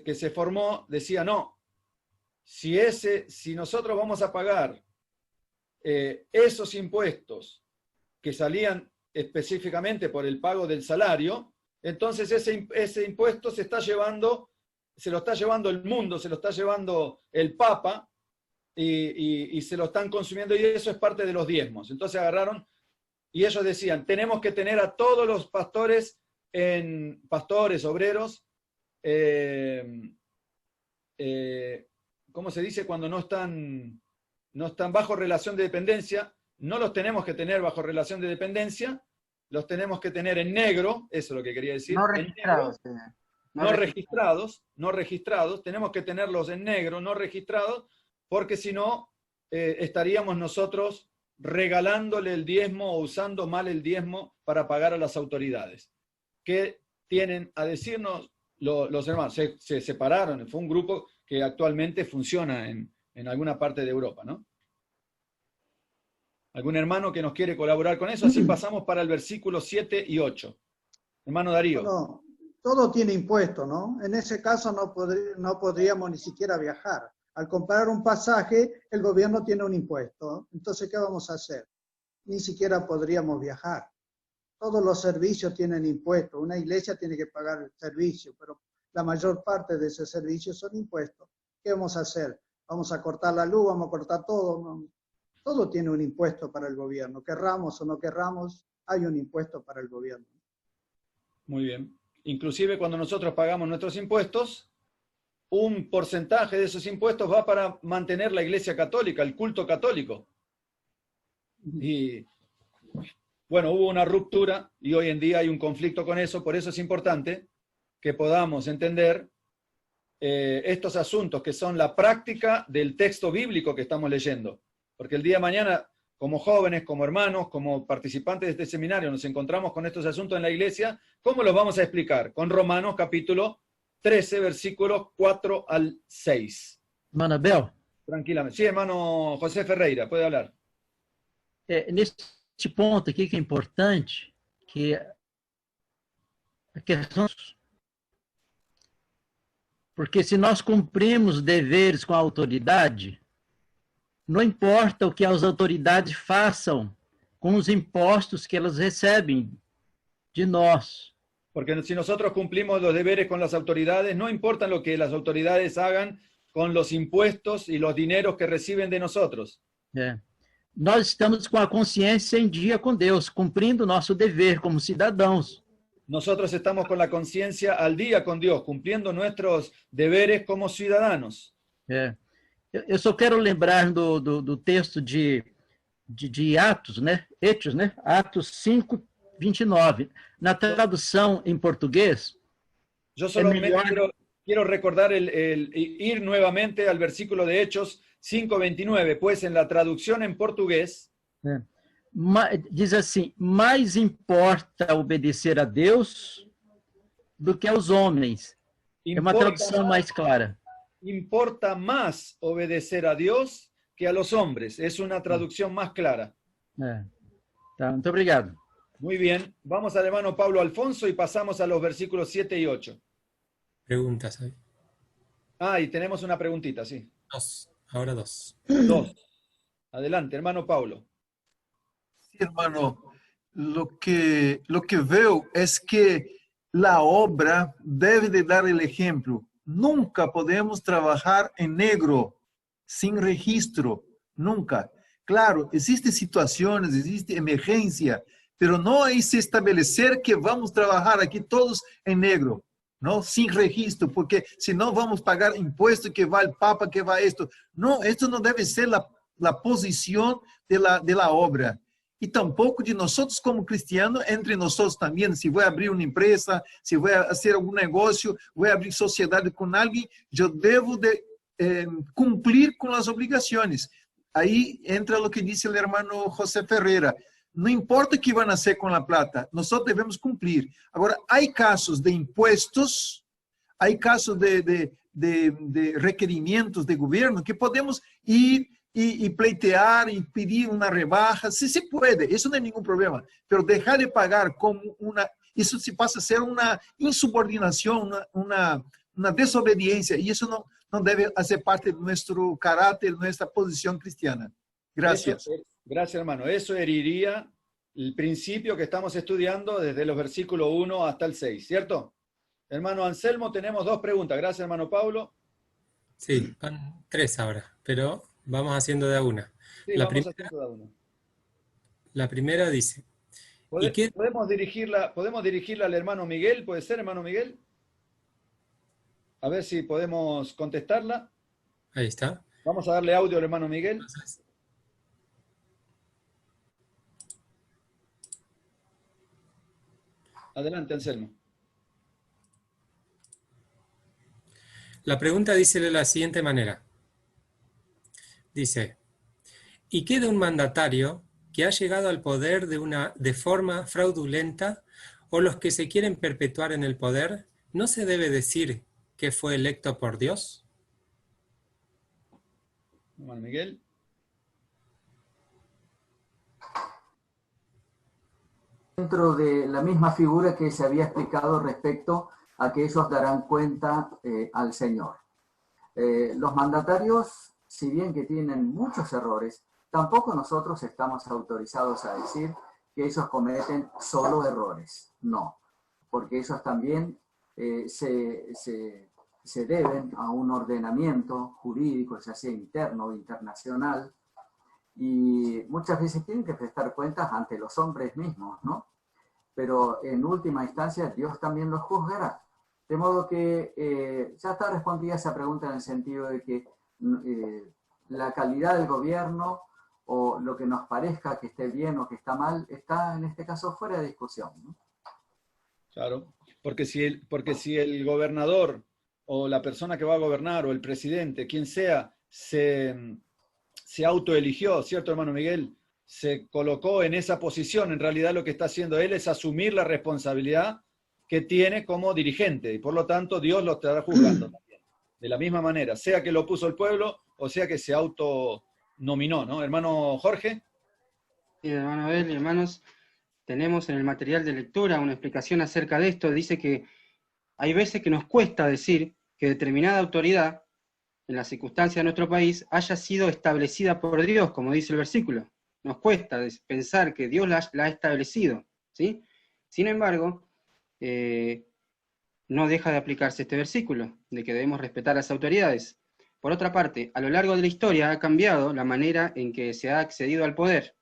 que se formó decía, no, si nosotros vamos a pagar esos impuestos que salían específicamente por el pago del salario, entonces ese impuesto se lo está llevando el mundo, se lo está llevando el Papa, y se lo están consumiendo, y eso es parte de los diezmos. Entonces agarraron, y ellos decían, tenemos que tener a todos los pastores, obreros, ¿cómo se dice? Cuando no están bajo relación de dependencia, no los tenemos que tener bajo relación de dependencia, los tenemos que tener en negro, eso es lo que quería decir. No registrados. No registrados, tenemos que tenerlos en negro, no registrados, porque si no, estaríamos nosotros regalándole el diezmo o usando mal el diezmo para pagar a las autoridades. ¿Qué tienen a decirnos los hermanos? Se separaron, fue un grupo que actualmente funciona en alguna parte de Europa, ¿no? ¿Algún hermano que nos quiere colaborar con eso? Así pasamos para el versículo 7 y 8. Hermano Darío. No, todo tiene impuesto, ¿no? En ese caso no podríamos ni siquiera viajar. Al comprar un pasaje, el gobierno tiene un impuesto. Entonces, ¿qué vamos a hacer? Ni siquiera podríamos viajar. Todos los servicios tienen impuestos. Una iglesia tiene que pagar el servicio, pero la mayor parte de ese servicio son impuestos. ¿Qué vamos a hacer? vamos a cortar la luz, vamos a cortar todo. No, todo tiene un impuesto para el gobierno, querramos o no querramos, hay un impuesto para el gobierno. Muy bien. Inclusive cuando nosotros pagamos nuestros impuestos, un porcentaje de esos impuestos va para mantener la Iglesia Católica, el culto católico. Y bueno, hubo una ruptura y hoy en día hay un conflicto con eso, por eso es importante que podamos entender estos asuntos que son la práctica del texto bíblico que estamos leyendo. Porque el día de mañana, como jóvenes, como hermanos, como participantes de este seminario, nos encontramos con estos asuntos en la iglesia, ¿cómo los vamos a explicar? Con Romanos capítulo 13, versículos 4 al 6. Hermano Abel? Tranquilamente. Sí, hermano José Ferreira, puede hablar. Neste ponto aqui que é importante, que a questão... Porque se nós cumprimos deveres com a autoridade, não importa o que as autoridades façam com os impostos que elas recebem de nós. Porque si nosotros cumplimos los deberes con las autoridades, no importa lo que las autoridades hagan con los impuestos y los dineros que reciben de nosotros. Nós estamos com a consciência em dia com Deus, cumprindo o nosso dever como cidadãos. Nosotros estamos con la conciencia al día con Dios, cumpliendo nuestros deberes como ciudadanos. Eu só quero lembrar do texto de Atos, né? Hechos, né? Atos 5, 29. Na tradução em português... Yo solamente quiero recordar ir nuevamente al versículo de Hechos 5:29, pues en la traducción en portugués... Diz assim, mais importa obedecer a Deus do que aos homens. É uma tradução mais clara. Importa más obedecer a Dios que a los hombres. Es una traducción más clara. Tá, muito obrigado. Muy bien. Vamos al hermano Pablo Alfonso y pasamos a los versículos 7 y 8. Preguntas ahí. Y tenemos una preguntita, sí. Ahora dos. Adelante, hermano Pablo. Sí, hermano. Lo que veo es que la obra debe de dar el ejemplo. Nunca podemos trabajar en negro, sin registro, nunca. Claro, existen situaciones, existe emergencia, pero no es establecer que vamos a trabajar aquí todos en negro, ¿no? Sin registro, porque si no vamos a pagar impuestos, que va el Papa, que va esto. No, esto no debe ser la posición de la obra. Y tampoco de nosotros como cristianos, entre nosotros también, si voy a abrir una empresa, si voy a hacer algún negocio, voy a abrir sociedad con alguien, yo debo de cumplir con las obligaciones. Ahí entra lo que dice el hermano José Ferreira. No importa qué van a hacer con la plata, nosotros debemos cumplir. Ahora, hay casos de impuestos, hay casos de requerimientos de gobierno que podemos ir y pleitear y pedir una rebaja, sí se puede, eso no hay ningún problema, pero dejar de pagar como eso se pasa a ser una insubordinación, una desobediencia, y eso no debe hacer parte de nuestro carácter, de nuestra posición cristiana. Gracias. Gracias, hermano. Eso heriría el principio que estamos estudiando desde los versículos 1 hasta el 6, ¿cierto? Hermano Anselmo, tenemos dos preguntas. Gracias, hermano Pablo. Sí, van tres ahora, pero vamos haciendo de a una. Sí, haciendo de a una. La primera dice... ¿Podemos dirigirla al hermano Miguel? ¿Puede ser, hermano Miguel? A ver si podemos contestarla. Ahí está. Vamos a darle audio al hermano Miguel. Adelante, Anselmo. La pregunta dice de la siguiente manera. Dice, ¿y qué de un mandatario que ha llegado al poder de forma fraudulenta, o los que se quieren perpetuar en el poder, no se debe decir que fue electo por Dios? Hermano Miguel. Dentro de la misma figura que se había explicado respecto a que ellos darán cuenta al Señor. Los mandatarios, si bien que tienen muchos errores, tampoco nosotros estamos autorizados a decir que ellos cometen solo errores. No, porque ellos también se se deben a un ordenamiento jurídico, ya sea interno o internacional, y muchas veces tienen que prestar cuentas ante los hombres mismos, ¿no? Pero en última instancia Dios también los juzgará. De modo que ya está respondida esa pregunta en el sentido de que la calidad del gobierno o lo que nos parezca que esté bien o que está mal, está en este caso fuera de discusión, ¿no? Claro, porque si el gobernador o la persona que va a gobernar o el presidente, quien sea, se autoeligió, ¿cierto, hermano Miguel? Se colocó en esa posición, en realidad lo que está haciendo él es asumir la responsabilidad que tiene como dirigente, y por lo tanto Dios lo estará juzgando también, de la misma manera, sea que lo puso el pueblo, o sea que se autonominó, ¿no? Hermano Jorge. Sí, hermano Abel y hermanos, tenemos en el material de lectura una explicación acerca de esto. Dice que hay veces que nos cuesta decir que determinada autoridad, en la circunstancia de nuestro país, haya sido establecida por Dios, como dice el versículo. Nos cuesta pensar que Dios la ha establecido, ¿sí? Sin embargo, no deja de aplicarse este versículo, de que debemos respetar a las autoridades. Por otra parte, a lo largo de la historia ha cambiado la manera en que se ha accedido al poder,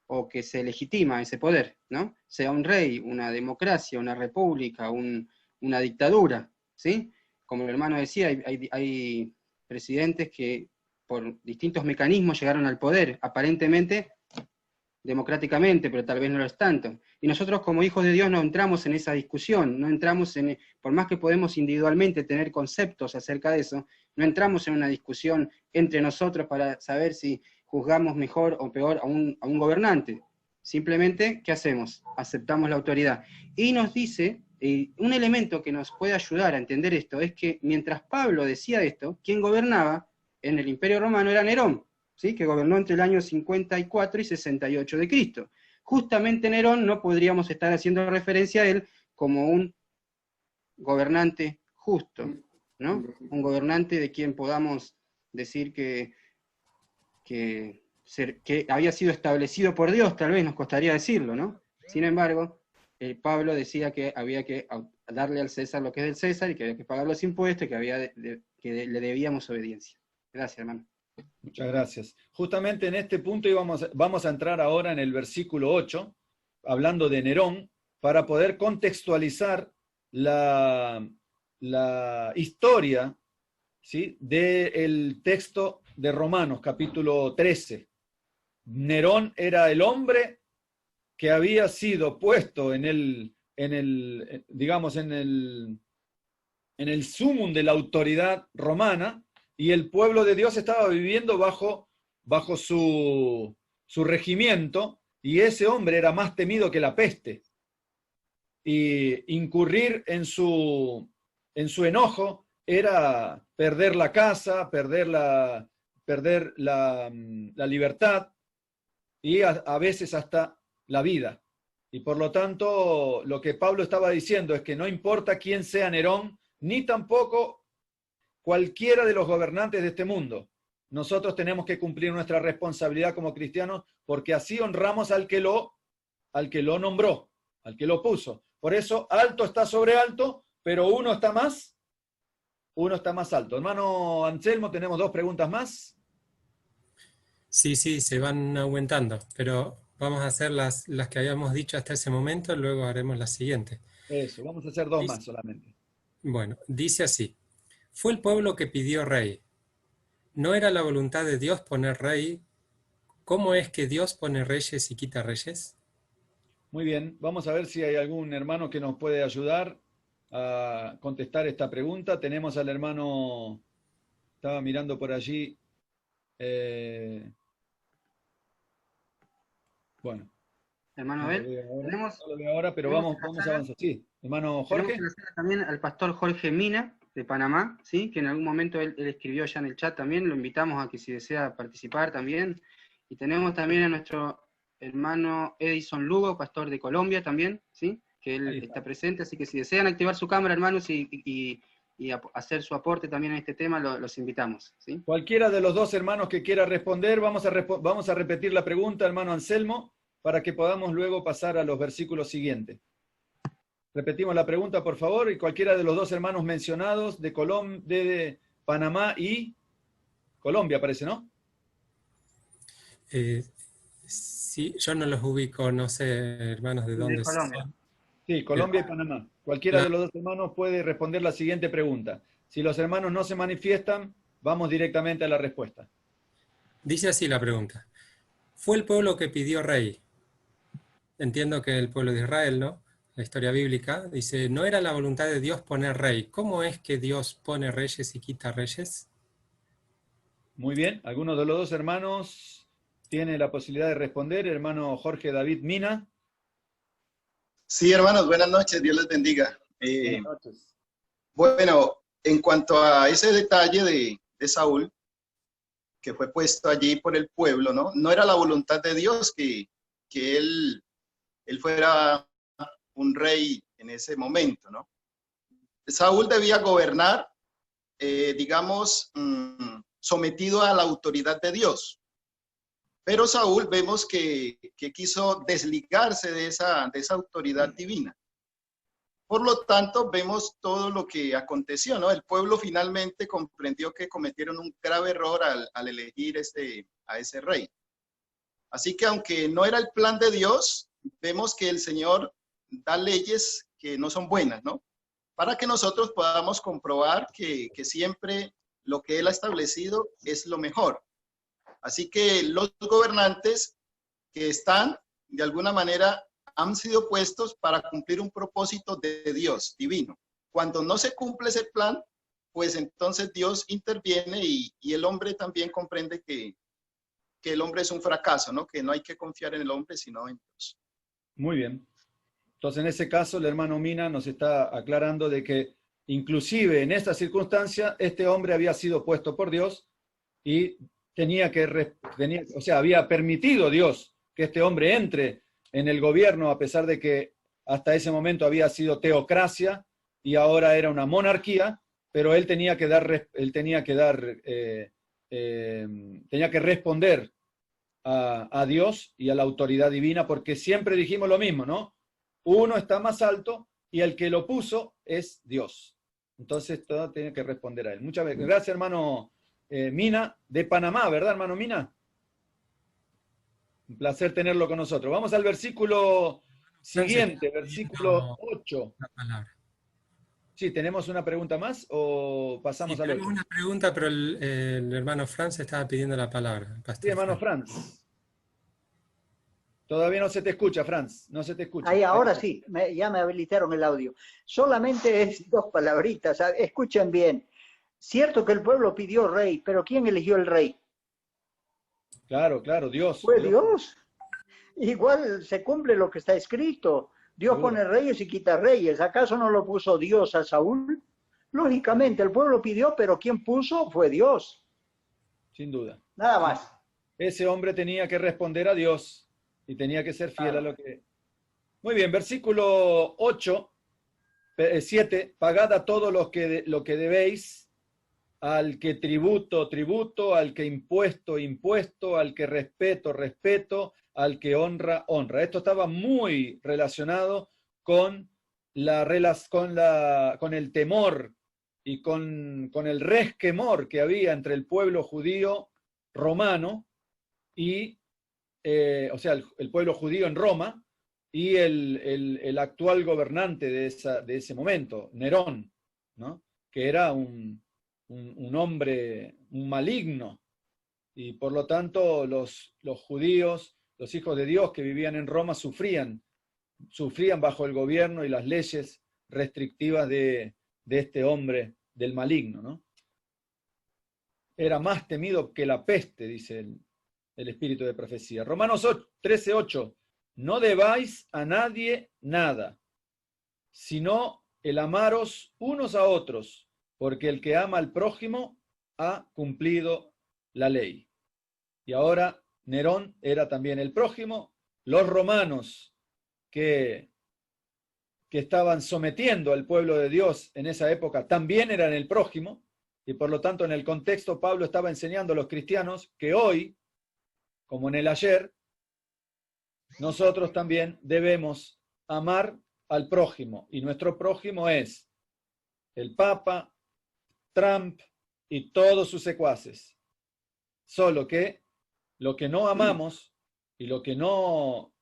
o que se legitima ese poder, ¿no? Sea un rey, una democracia, una república, una dictadura, ¿sí? Como el hermano decía, hay presidentes que por distintos mecanismos llegaron al poder, aparentemente democráticamente, pero tal vez no lo es tanto. Y nosotros como hijos de Dios no entramos en esa discusión, no entramos por más que podemos individualmente tener conceptos acerca de eso, no entramos en una discusión entre nosotros para saber si juzgamos mejor o peor a un gobernante. Simplemente, ¿qué hacemos? Aceptamos la autoridad. Y nos dice, un elemento que nos puede ayudar a entender esto, es que mientras Pablo decía esto, quien gobernaba en el Imperio Romano era Nerón, ¿sí? Que gobernó entre el año 54 y 68 de Cristo. Justamente Nerón no podríamos estar haciendo referencia a él como un gobernante justo, ¿no? Un gobernante de quien podamos decir que había sido establecido por Dios, tal vez nos costaría decirlo, ¿no? Sin embargo, Pablo decía que había que darle al César lo que es del César y que había que pagar los impuestos y que le debíamos obediencia. Gracias, hermano. Muchas gracias. Justamente en este punto vamos a entrar ahora en el versículo 8, hablando de Nerón, para poder contextualizar la historia, ¿sí?, del texto de Romanos, capítulo 13. Nerón era el hombre que había sido puesto en el sumum de la autoridad romana, y el pueblo de Dios estaba viviendo bajo su regimiento, y ese hombre era más temido que la peste. Y incurrir en su enojo era perder la casa, perder la libertad, y a veces hasta la vida. Y por lo tanto, lo que Pablo estaba diciendo es que no importa quién sea Nerón, ni tampoco cualquiera de los gobernantes de este mundo. Nosotros tenemos que cumplir nuestra responsabilidad como cristianos, porque así honramos al que lo nombró, al que lo puso. Por eso, alto está sobre alto, pero uno está más alto. Hermano Anselmo, tenemos 2 preguntas más. Sí, se van aumentando, pero vamos a hacer las que habíamos dicho hasta ese momento, luego haremos las siguientes. Eso, vamos a hacer 2 más solamente. Bueno, dice así: fue el pueblo que pidió rey. ¿No era la voluntad de Dios poner rey? ¿Cómo es que Dios pone reyes y quita reyes? Muy bien, vamos a ver si hay algún hermano que nos puede ayudar a contestar esta pregunta. Tenemos al hermano, estaba mirando por allí, bueno. Hermano Abel, no lo veo ahora, pero vamos a avanzar. Sí, hermano Jorge. Tenemos también al pastor Jorge Mina, de Panamá, ¿sí? Que en algún momento él escribió ya en el chat también, lo invitamos a que si desea participar también. Y tenemos también a nuestro hermano Edison Lugo, pastor de Colombia también, ¿sí? Que él está presente, así que si desean activar su cámara, hermanos, y hacer su aporte también en este tema, los invitamos, ¿sí? Cualquiera de los 2 hermanos que quiera responder, vamos a repetir la pregunta, hermano Anselmo, para que podamos luego pasar a los versículos siguientes. Repetimos la pregunta, por favor, y cualquiera de los dos hermanos mencionados de Panamá y Colombia, parece, ¿no? Sí, yo no los ubico, no sé, hermanos, de dónde son. Sí, Colombia y Panamá. Cualquiera de los dos hermanos puede responder la siguiente pregunta. Si los hermanos no se manifiestan, vamos directamente a la respuesta. Dice así la pregunta. ¿Fue el pueblo que pidió rey? Entiendo que el pueblo de Israel, ¿no? La historia bíblica dice, ¿no era la voluntad de Dios poner rey? ¿Cómo es que Dios pone reyes y quita reyes? Muy bien. ¿Alguno de los dos hermanos tiene la posibilidad de responder? Hermano Jorge David Mina. Sí, hermanos, buenas noches, Dios les bendiga. Buenas noches. Bueno, en cuanto a ese detalle de Saúl, que fue puesto allí por el pueblo, ¿no? No era la voluntad de Dios que él fuera un rey en ese momento, ¿no? Saúl debía gobernar, digamos, sometido a la autoridad de Dios. Pero Saúl vemos que quiso desligarse de esa autoridad divina. Por lo tanto, vemos todo lo que aconteció, ¿no? El pueblo finalmente comprendió que cometieron un grave error al elegir a ese rey. Así que aunque no era el plan de Dios, vemos que el Señor da leyes que no son buenas, ¿no? Para que nosotros podamos comprobar que siempre lo que Él ha establecido es lo mejor. Así que los gobernantes que están, de alguna manera, han sido puestos para cumplir un propósito de Dios divino. Cuando no se cumple ese plan, pues entonces Dios interviene y el hombre también comprende que el hombre es un fracaso, ¿no? Que no hay que confiar en el hombre, sino en Dios. Muy bien. Entonces, en ese caso, el hermano Mina nos está aclarando de que inclusive en esta circunstancia, este hombre había sido puesto por Dios y había permitido Dios que este hombre entre en el gobierno, a pesar de que hasta ese momento había sido teocracia y ahora era una monarquía, pero él tenía que responder a Dios y a la autoridad divina, porque siempre dijimos lo mismo, ¿no? Uno está más alto y el que lo puso es Dios. Entonces todo tiene que responder a él. Muchas gracias, hermano Mina, de Panamá, ¿verdad, hermano Mina? Un placer tenerlo con nosotros. Vamos al versículo siguiente, versículo 8. Sí, ¿tenemos una pregunta más o pasamos al otro? Tenemos una pregunta, pero el hermano Franz estaba pidiendo la palabra. Sí, hermano Franz. Todavía no se te escucha, Franz, no se te escucha. Ahí, ahora sí, ya me habilitaron el audio. Solamente es dos palabritas, escuchen bien. Cierto que el pueblo pidió rey, pero ¿quién eligió el rey? Claro, Dios. Fue Dios. Igual se cumple lo que está escrito. Dios pone reyes y quita reyes. ¿Acaso no lo puso Dios a Saúl? Lógicamente, el pueblo pidió, pero ¿quién puso? Fue Dios. Sin duda. Nada más. Ese hombre tenía que responder a Dios y tenía que ser fiel a lo que... Muy bien, versículo 7. Pagad a todos lo que debéis, al que tributo, al que impuesto, al que respeto, al que honra. Esto estaba muy relacionado con el temor y con el resquemor que había entre el pueblo judío romano y, el pueblo judío en Roma y el actual gobernante de ese momento, Nerón, ¿no? Que era un hombre, un maligno, y por lo tanto los judíos, los hijos de Dios que vivían en Roma sufrían bajo el gobierno y las leyes restrictivas de este hombre, del maligno, ¿no? Era más temido que la peste, dice el espíritu de profecía. Romanos 13:8, no debáis a nadie nada, sino el amaros unos a otros, porque el que ama al prójimo ha cumplido la ley. Y ahora Nerón era también el prójimo. Los romanos que estaban sometiendo al pueblo de Dios en esa época también eran el prójimo, y por lo tanto en el contexto Pablo estaba enseñando a los cristianos que hoy, como en el ayer, nosotros también debemos amar al prójimo, y nuestro prójimo es el Papa, Trump y todos sus secuaces. Solo que lo que no amamos y lo que no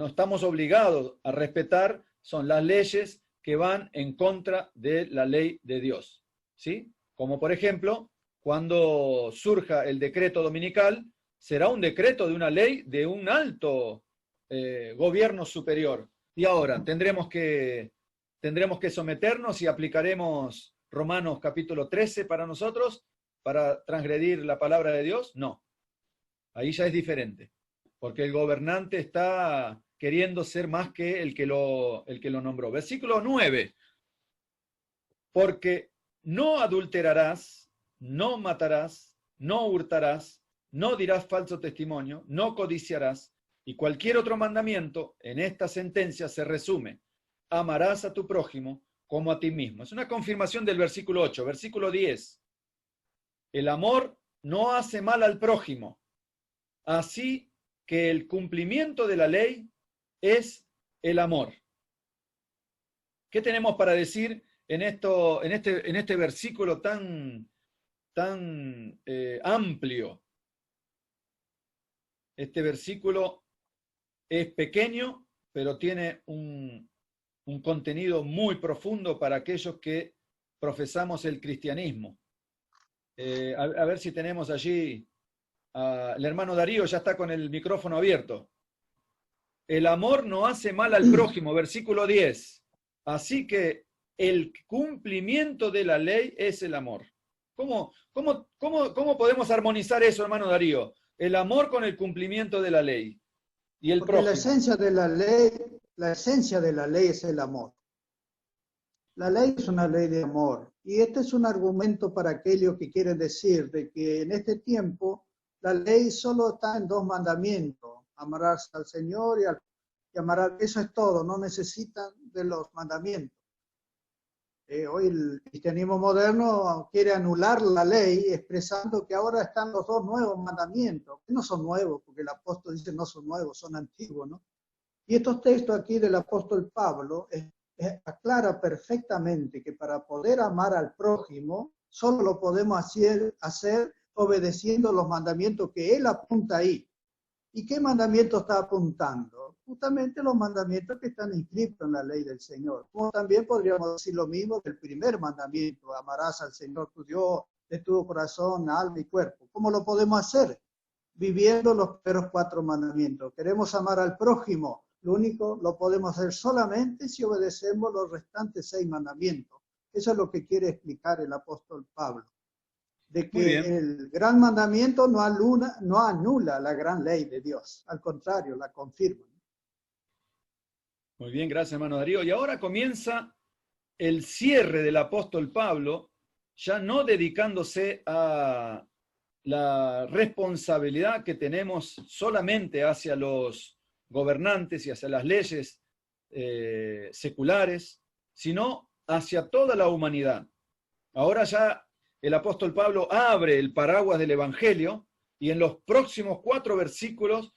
estamos obligados a respetar son las leyes que van en contra de la ley de Dios, ¿sí? Como por ejemplo, cuando surja el decreto dominical, será un decreto de una ley de un alto gobierno superior. Y ahora, ¿tendremos que someternos y aplicaremos Romanos capítulo 13 para nosotros, para transgredir la palabra de Dios? No. Ahí ya es diferente, porque el gobernante está queriendo ser más que el que lo nombró. Versículo 9. Porque no adulterarás, no matarás, no hurtarás, no dirás falso testimonio, no codiciarás, y cualquier otro mandamiento en esta sentencia se resume: amarás a tu prójimo como a ti mismo. Es una confirmación del versículo 8. Versículo 10. El amor no hace mal al prójimo, así que el cumplimiento de la ley es el amor. ¿Qué tenemos para decir en este versículo tan amplio? Este versículo es pequeño, pero tiene un contenido muy profundo para aquellos que profesamos el cristianismo. A ver si tenemos allí, el hermano Darío ya está con el micrófono abierto. El amor no hace mal al prójimo, versículo 10. Así que el cumplimiento de la ley es el amor. ¿Cómo podemos armonizar eso, hermano Darío? El amor con el cumplimiento de la ley. Y el prójimo. La esencia de la ley es el amor. La ley es una ley de amor. Y este es un argumento para aquellos que quieren decir de que en este tiempo la ley solo está en 2 mandamientos: amarás al Señor y amarás. Eso es todo, no necesitan de los mandamientos. Hoy el cristianismo moderno quiere anular la ley expresando que ahora están los 2 nuevos mandamientos, que no son nuevos, porque el apóstol dice no son nuevos, son antiguos, ¿no? Y estos textos aquí del apóstol Pablo aclara perfectamente que para poder amar al prójimo solo lo podemos hacer obedeciendo los mandamientos que él apunta ahí. ¿Y qué mandamiento está apuntando? Justamente los mandamientos que están inscritos en la ley del Señor. Como también podríamos decir lo mismo del primer mandamiento: amarás al Señor tu Dios de tu corazón, alma y cuerpo. ¿Cómo lo podemos hacer? Viviendo los primeros 4 mandamientos. Queremos amar al prójimo. Lo podemos hacer solamente si obedecemos los restantes 6 mandamientos. Eso es lo que quiere explicar el apóstol Pablo. De que el gran mandamiento no anula la gran ley de Dios. Al contrario, la confirma. Muy bien, gracias, hermano Darío. Y ahora comienza el cierre del apóstol Pablo, ya no dedicándose a la responsabilidad que tenemos solamente hacia los gobernantes y hacia las leyes seculares, sino hacia toda la humanidad. Ahora ya el apóstol Pablo abre el paraguas del Evangelio y en los próximos 4 versículos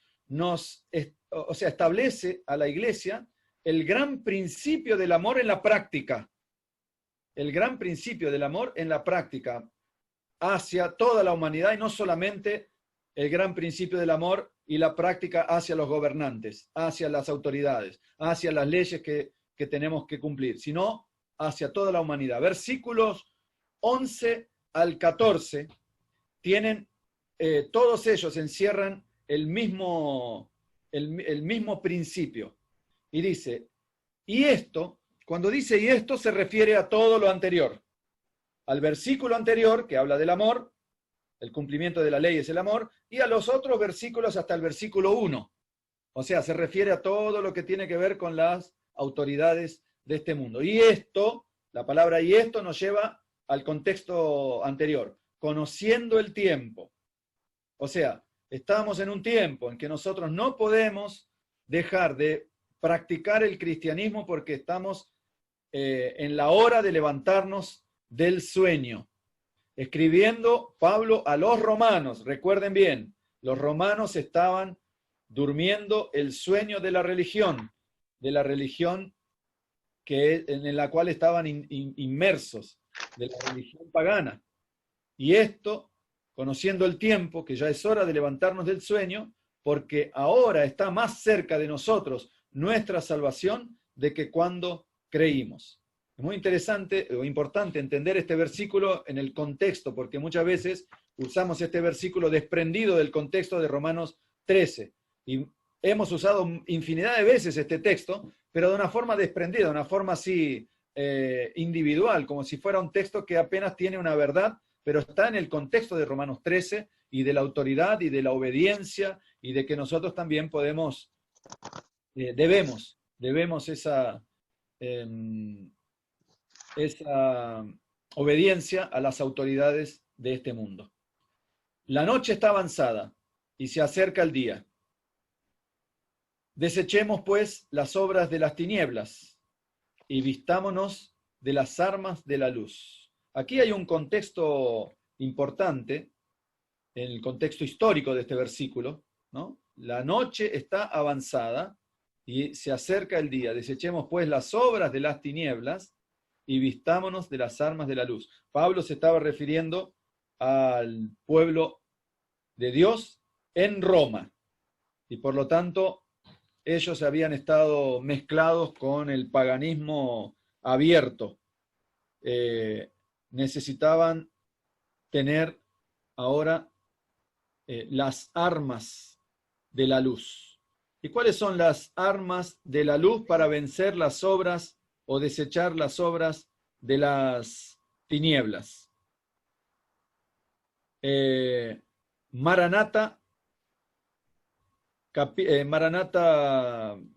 establece a la iglesia el gran principio del amor en la práctica. El gran principio del amor en la práctica hacia toda la humanidad y no solamente el gran principio del amor y la práctica hacia los gobernantes, hacia las autoridades, hacia las leyes que tenemos que cumplir, sino hacia toda la humanidad. Versículos 11 al 14 tienen, todos ellos encierran el mismo principio. Y dice, y esto, cuando dice y esto se refiere a todo lo anterior. Al versículo anterior, que habla del amor, el cumplimiento de la ley es el amor, y a los otros versículos hasta el versículo 1. O sea, se refiere a todo lo que tiene que ver con las autoridades de este mundo. Y esto, la palabra y esto nos lleva al contexto anterior, conociendo el tiempo. O sea, estamos en un tiempo en que nosotros no podemos dejar de practicar el cristianismo porque estamos en la hora de levantarnos del sueño. Escribiendo Pablo a los romanos, recuerden bien, los romanos estaban durmiendo el sueño de la religión en la cual estaban inmersos, de la religión pagana. Y esto, conociendo el tiempo, que ya es hora de levantarnos del sueño, porque ahora está más cerca de nosotros nuestra salvación de que cuando creímos. Es muy interesante o importante entender este versículo en el contexto, porque muchas veces usamos este versículo desprendido del contexto de Romanos 13. Y hemos usado infinidad de veces este texto, pero de una forma desprendida, de una forma así individual, como si fuera un texto que apenas tiene una verdad, pero está en el contexto de Romanos 13 y de la autoridad y de la obediencia y de que nosotros también podemos, debemos esa obediencia a las autoridades de este mundo. La noche está avanzada y se acerca el día. Desechemos, pues, las obras de las tinieblas y vistámonos de las armas de la luz. Aquí hay un contexto importante, en el contexto histórico de este versículo, ¿no? La noche está avanzada y se acerca el día. Desechemos, pues, las obras de las tinieblas y vistámonos de las armas de la luz. Pablo se estaba refiriendo al pueblo de Dios en Roma, y por lo tanto ellos habían estado mezclados con el paganismo abierto. Necesitaban tener ahora las armas de la luz. ¿Y cuáles son las armas de la luz para vencer las obras o desechar las obras de las tinieblas? Maranata,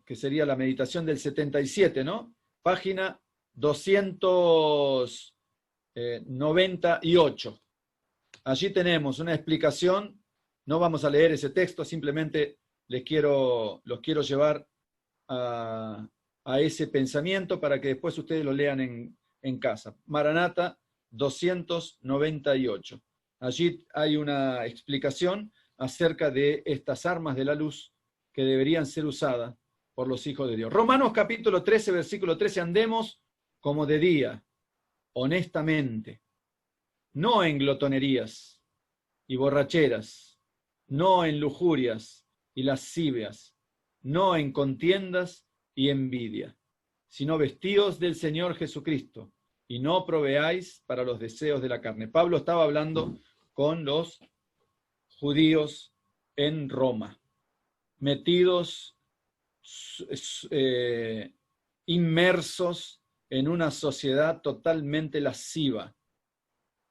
que sería la meditación del 77, ¿no? Página 298. Allí tenemos una explicación. No vamos a leer ese texto, simplemente los quiero llevar a ese pensamiento para que después ustedes lo lean en casa. Maranata 298. Allí hay una explicación acerca de estas armas de la luz que deberían ser usadas por los hijos de Dios. Romanos capítulo 13, versículo 13, andemos como de día, honestamente, no en glotonerías y borracheras, no en lujurias y lascivias, no en contiendas y envidia, sino vestíos del Señor Jesucristo, y no proveáis para los deseos de la carne. Pablo estaba hablando con los judíos en Roma, metidos, inmersos en una sociedad totalmente lasciva,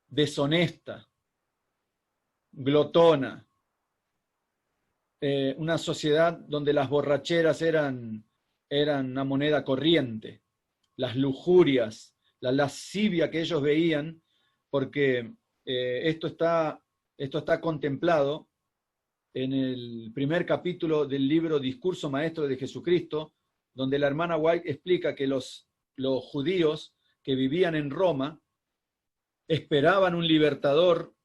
deshonesta, glotona, una sociedad donde las borracheras eran una moneda corriente, las lujurias, la lascivia que ellos veían, porque esto está contemplado en el primer capítulo del libro Discurso Maestro de Jesucristo, donde la hermana White explica que los judíos que vivían en Roma esperaban un libertador,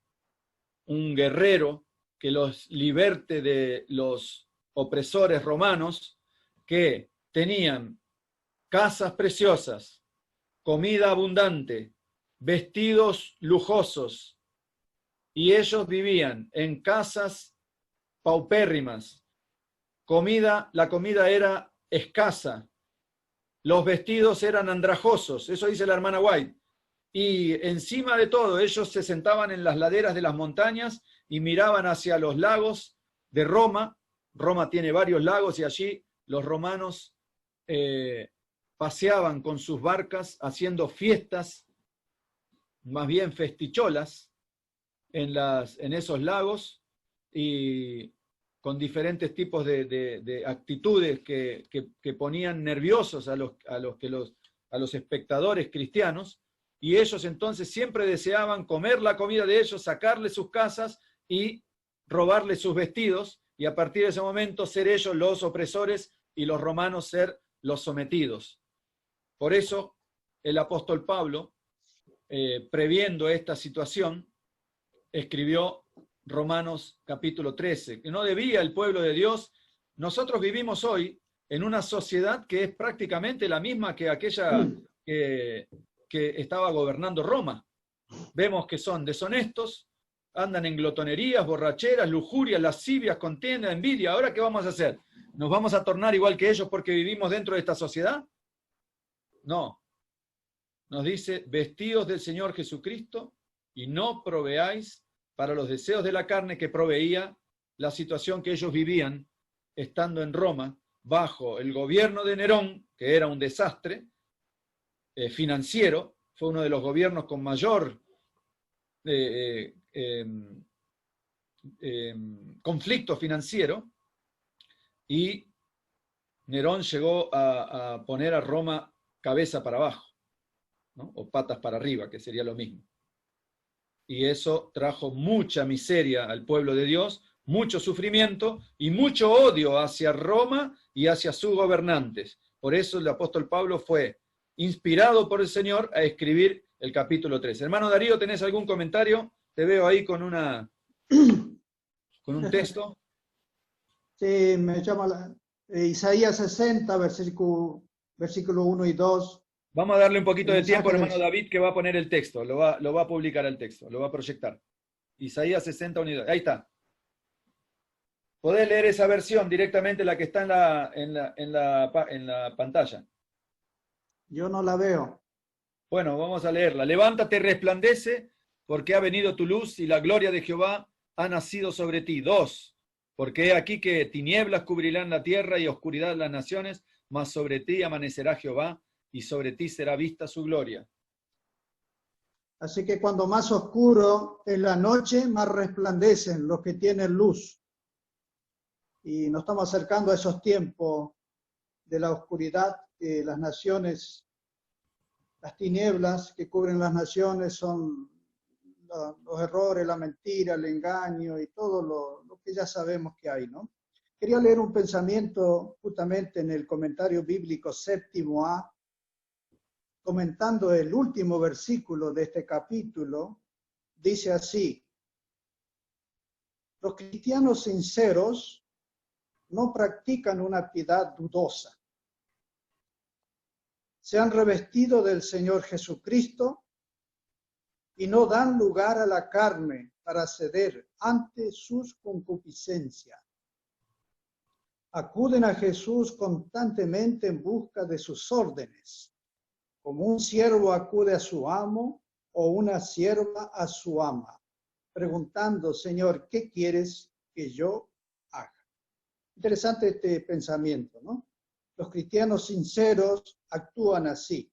un guerrero que los liberte de los opresores romanos, que tenían casas preciosas, comida abundante, vestidos lujosos, y ellos vivían en casas paupérrimas. La comida era escasa, los vestidos eran andrajosos, eso dice la hermana White, y encima de todo ellos se sentaban en las laderas de las montañas y miraban hacia los lagos de Roma. Roma tiene varios lagos y allí los romanos paseaban con sus barcas haciendo fiestas, más bien festicholas, en esos lagos, y con diferentes tipos de actitudes que ponían nerviosos a los espectadores cristianos, y ellos entonces siempre deseaban comer la comida de ellos, sacarle sus casas y robarle sus vestidos, y a partir de ese momento ser ellos los opresores y los romanos ser los sometidos. Por eso el apóstol Pablo, previendo esta situación, escribió Romanos capítulo 13, que no debía el pueblo de Dios. Nosotros vivimos hoy en una sociedad que es prácticamente la misma que aquella que estaba gobernando Roma. Vemos que son deshonestos, andan en glotonerías, borracheras, lujurias, lascivias, contienda, envidia. ¿Ahora qué vamos a hacer? ¿Nos vamos a tornar igual que ellos porque vivimos dentro de esta sociedad? No. Nos dice, vestidos del Señor Jesucristo y no proveáis para los deseos de la carne, que proveía la situación que ellos vivían estando en Roma, bajo el gobierno de Nerón, que era un desastre financiero. Fue uno de los gobiernos con mayor conflicto financiero, y Nerón llegó a poner a Roma cabeza para abajo, ¿no? O patas para arriba, que sería lo mismo. Y eso trajo mucha miseria al pueblo de Dios, mucho sufrimiento y mucho odio hacia Roma y hacia sus gobernantes. Por eso el apóstol Pablo fue inspirado por el Señor a escribir el capítulo 3. Hermano Darío, ¿tenés algún comentario? Te veo ahí con un texto. Sí, me llama Isaías 60, versículo 1 y 2. Vamos a darle un poquito de tiempo, hermano David, que va a poner el texto, lo va a publicar el texto, lo va a proyectar. Isaías 60, 1 y 2. Ahí está. Podés leer esa versión directamente, la que está en la pantalla. Yo no la veo. Bueno, vamos a leerla. Levántate y resplandece, porque ha venido tu luz y la gloria de Jehová ha nacido sobre ti. 2. Porque he aquí que tinieblas cubrirán la tierra y oscuridad las naciones, mas sobre ti amanecerá Jehová y sobre ti será vista su gloria. Así que cuando más oscuro es la noche, más resplandecen los que tienen luz. Y nos estamos acercando a esos tiempos de la oscuridad, que las naciones, las tinieblas que cubren las naciones son los errores, la mentira, el engaño y todo lo que ya sabemos que hay, ¿no? Quería leer un pensamiento justamente en el comentario bíblico 7a, comentando el último versículo de este capítulo. Dice así: los cristianos sinceros no practican una piedad dudosa. Se han revestido del Señor Jesucristo y no dan lugar a la carne para ceder ante sus concupiscencias. Acuden a Jesús constantemente en busca de sus órdenes, como un siervo acude a su amo o una sierva a su ama, preguntando: Señor, ¿qué quieres que yo haga? Interesante este pensamiento, ¿no? Los cristianos sinceros actúan así.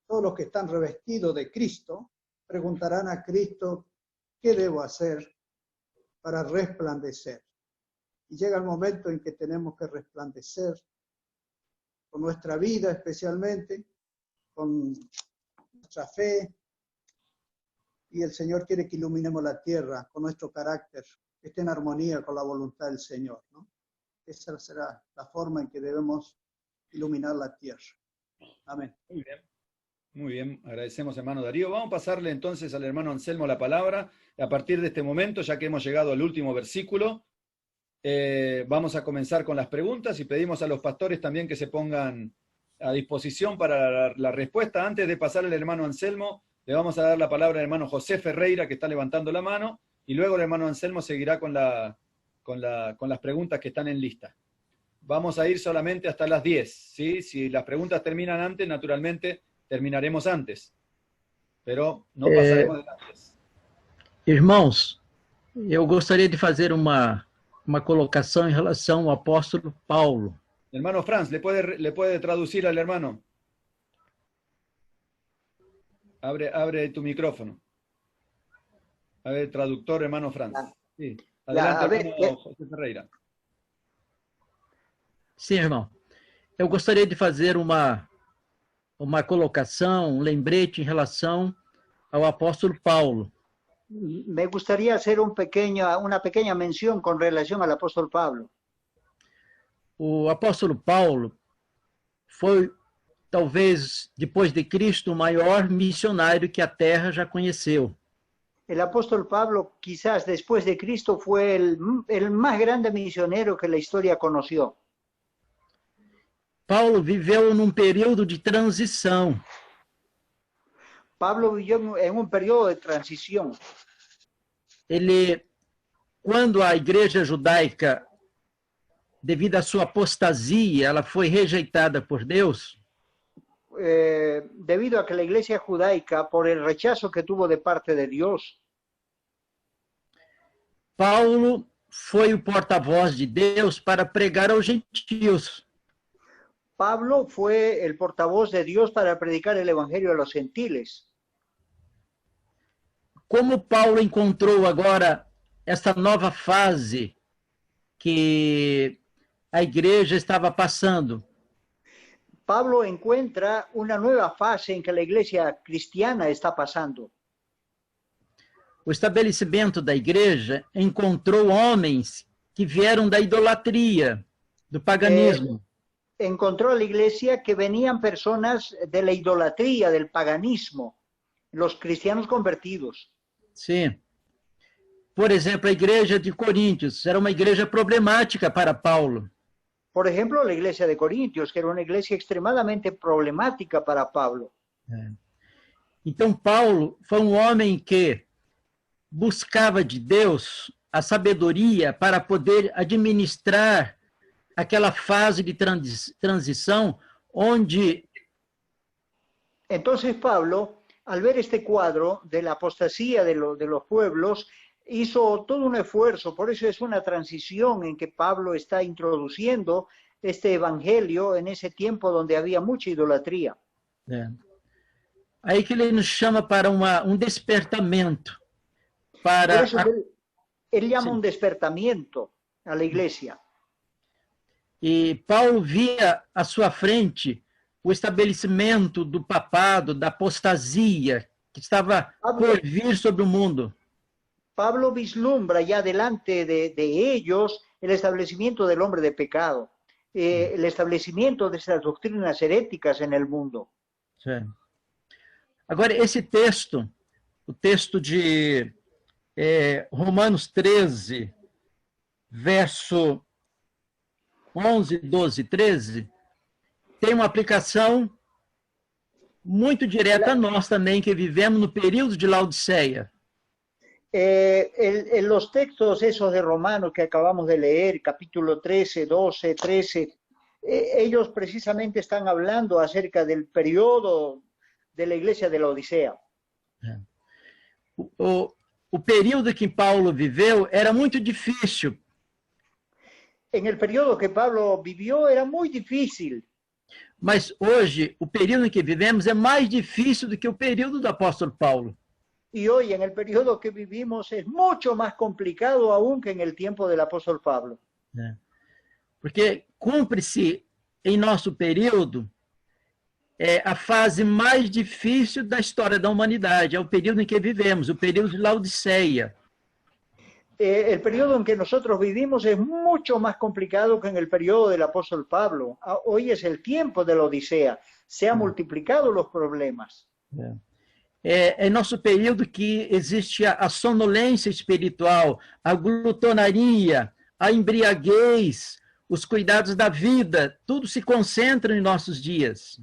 Todos los que están revestidos de Cristo preguntarán a Cristo: ¿qué debo hacer para resplandecer? Y llega el momento en que tenemos que resplandecer con nuestra vida, especialmente con nuestra fe, y el Señor quiere que iluminemos la tierra con nuestro carácter, que esté en armonía con la voluntad del Señor, ¿no? Esa será la forma en que debemos iluminar la tierra. Amén. Muy bien. Muy bien, agradecemos, hermano Darío. Vamos a pasarle entonces al hermano Anselmo la palabra. A partir de este momento, ya que hemos llegado al último versículo, vamos a comenzar con las preguntas y pedimos a los pastores también que se pongan a disposición para la respuesta. Antes de pasarle al hermano Anselmo, le vamos a dar la palabra al hermano José Ferreira, que está levantando la mano, y luego el hermano Anselmo seguirá con las preguntas que están en lista. Vamos a ir solamente hasta las 10, ¿sí? Si las preguntas terminan antes, naturalmente terminaremos antes, pero no pasaremos de antes. Irmãos, eu gostaria de fazer uma colocação em relação ao apóstolo Paulo. Hermano Franz, ¿le puede traducir al hermano? Abre tu micrófono. A ver, traductor, hermano Franz. Sí. Adelante, hermano José Ferreira. Sim, irmão. Eu gostaria de fazer uma colocação, um lembrete em relação ao apóstolo Paulo. Me gustaría hacer una pequeña mención con relación al apóstol Pablo. O apóstolo Paulo foi, talvez, depois de Cristo, o maior missionário que a Terra já conheceu. El apóstol Pablo, quizás después de Cristo, fue el más grande misionero que la historia conoció. Paulo viveu num período de transição. Pablo vivió en un periodo de transición. Quando a igreja judaica, devido à sua apostasia, ela foi rejeitada por Deus, debido a que la iglesia judaica, por el rechazo que tuvo de parte de Dios, Paulo foi o porta-voz de Deus para pregar aos gentios. Pablo fue el portavoz de Dios para predicar el evangelio a los gentiles. Como Paulo encontrou agora essa nova fase que a igreja estava passando? Pablo encuentra una nueva fase en que la iglesia cristiana está pasando. O estabelecimento da igreja encontrou homens que vieram da idolatria, do paganismo. Encontró a la iglesia que venían personas de la idolatría, del paganismo, los cristianos convertidos. Sim. Por exemplo, a igreja de Coríntios era uma igreja problemática para Paulo. Por ejemplo, la iglesia de Corintios, que era una iglesia extremadamente problemática para Pablo. Então, Paulo foi um homem que buscava de Deus a sabedoria para poder administrar aquela fase de transição onde... Entonces Pablo, al ver este cuadro de la apostasía de los pueblos, hizo todo un esfuerzo. Por eso es una transición en que Pablo está introduciendo este evangelio en ese tiempo donde había mucha idolatría. Aí que ele nos chama para despertamento. Para por eso él llama un despertamiento a la iglesia. E Paulo via à sua frente o estabelecimento do papado, da apostasia, que estava por vir sobre o mundo. Pablo vislumbra ya delante de ellos el establecimiento del hombre de pecado, el establecimiento de esas doctrinas heréticas en el mundo. Sim. Agora, esse texto, o texto de Romanos 13, verso 11, 12, 13, tem uma aplicação muito direta a nós também, que vivemos no período de Laodiceia. Los textos esos de Romanos que acabamos de leer, capítulo 13, 12, 13, ellos precisamente están hablando acerca del periodo de la iglesia de Laodicea. O período que Paulo viveu era muito difícil. En el periodo que Pablo vivió era muy difícil. Mas hoje, o período em que vivemos é mais difícil do que o período do apóstolo Paulo. Y hoy, en el periodo que vivimos, es mucho más complicado aún que en el tiempo del apóstol Pablo. Porque cumpre-se em nosso período a fase mais difícil da história da humanidade, é o período em que vivemos, o período de Laodiceia. El periodo en que nosotros vivimos es mucho más complicado que en el periodo del apóstol Pablo. Hoy es el tiempo de la Odisea. Se han multiplicado los problemas. É nosso período que existe a sonolência espiritual, a glutonaria, a embriaguez, os cuidados da vida, tudo se concentra em nossos dias.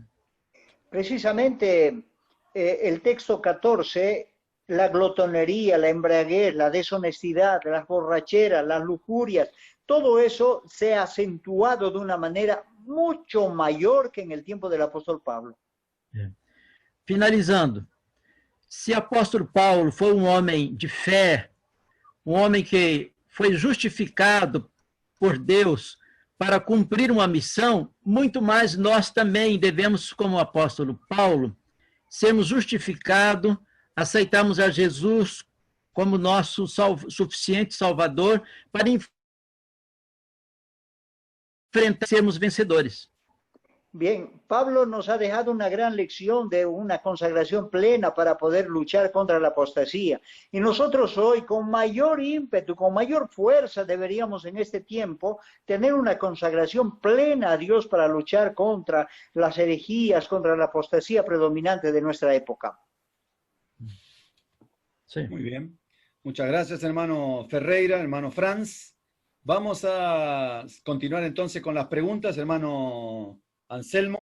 Precisamente el texto 14, la glotonería, la embriaguez, la deshonestidad, las borracheras, las lujurias, todo eso se ha acentuado de una manera mucho mayor que en el tiempo del apóstol Pablo. Finalizando, se o apóstolo Paulo foi um homem de fé, um homem que foi justificado por Deus para cumprir uma missão, muito mais nós também devemos, como o apóstolo Paulo, sermos justificados, aceitarmos a Jesus como nosso suficiente Salvador para enfrentar, sermos vencedores. Bien, Pablo nos ha dejado una gran lección de una consagración plena para poder luchar contra la apostasía. Y nosotros hoy, con mayor ímpetu, con mayor fuerza, deberíamos en este tiempo tener una consagración plena a Dios para luchar contra las herejías, contra la apostasía predominante de nuestra época. Sí. Muy bien. Muchas gracias, hermano Ferreira, hermano Franz. Vamos a continuar entonces con las preguntas, hermano Anselmo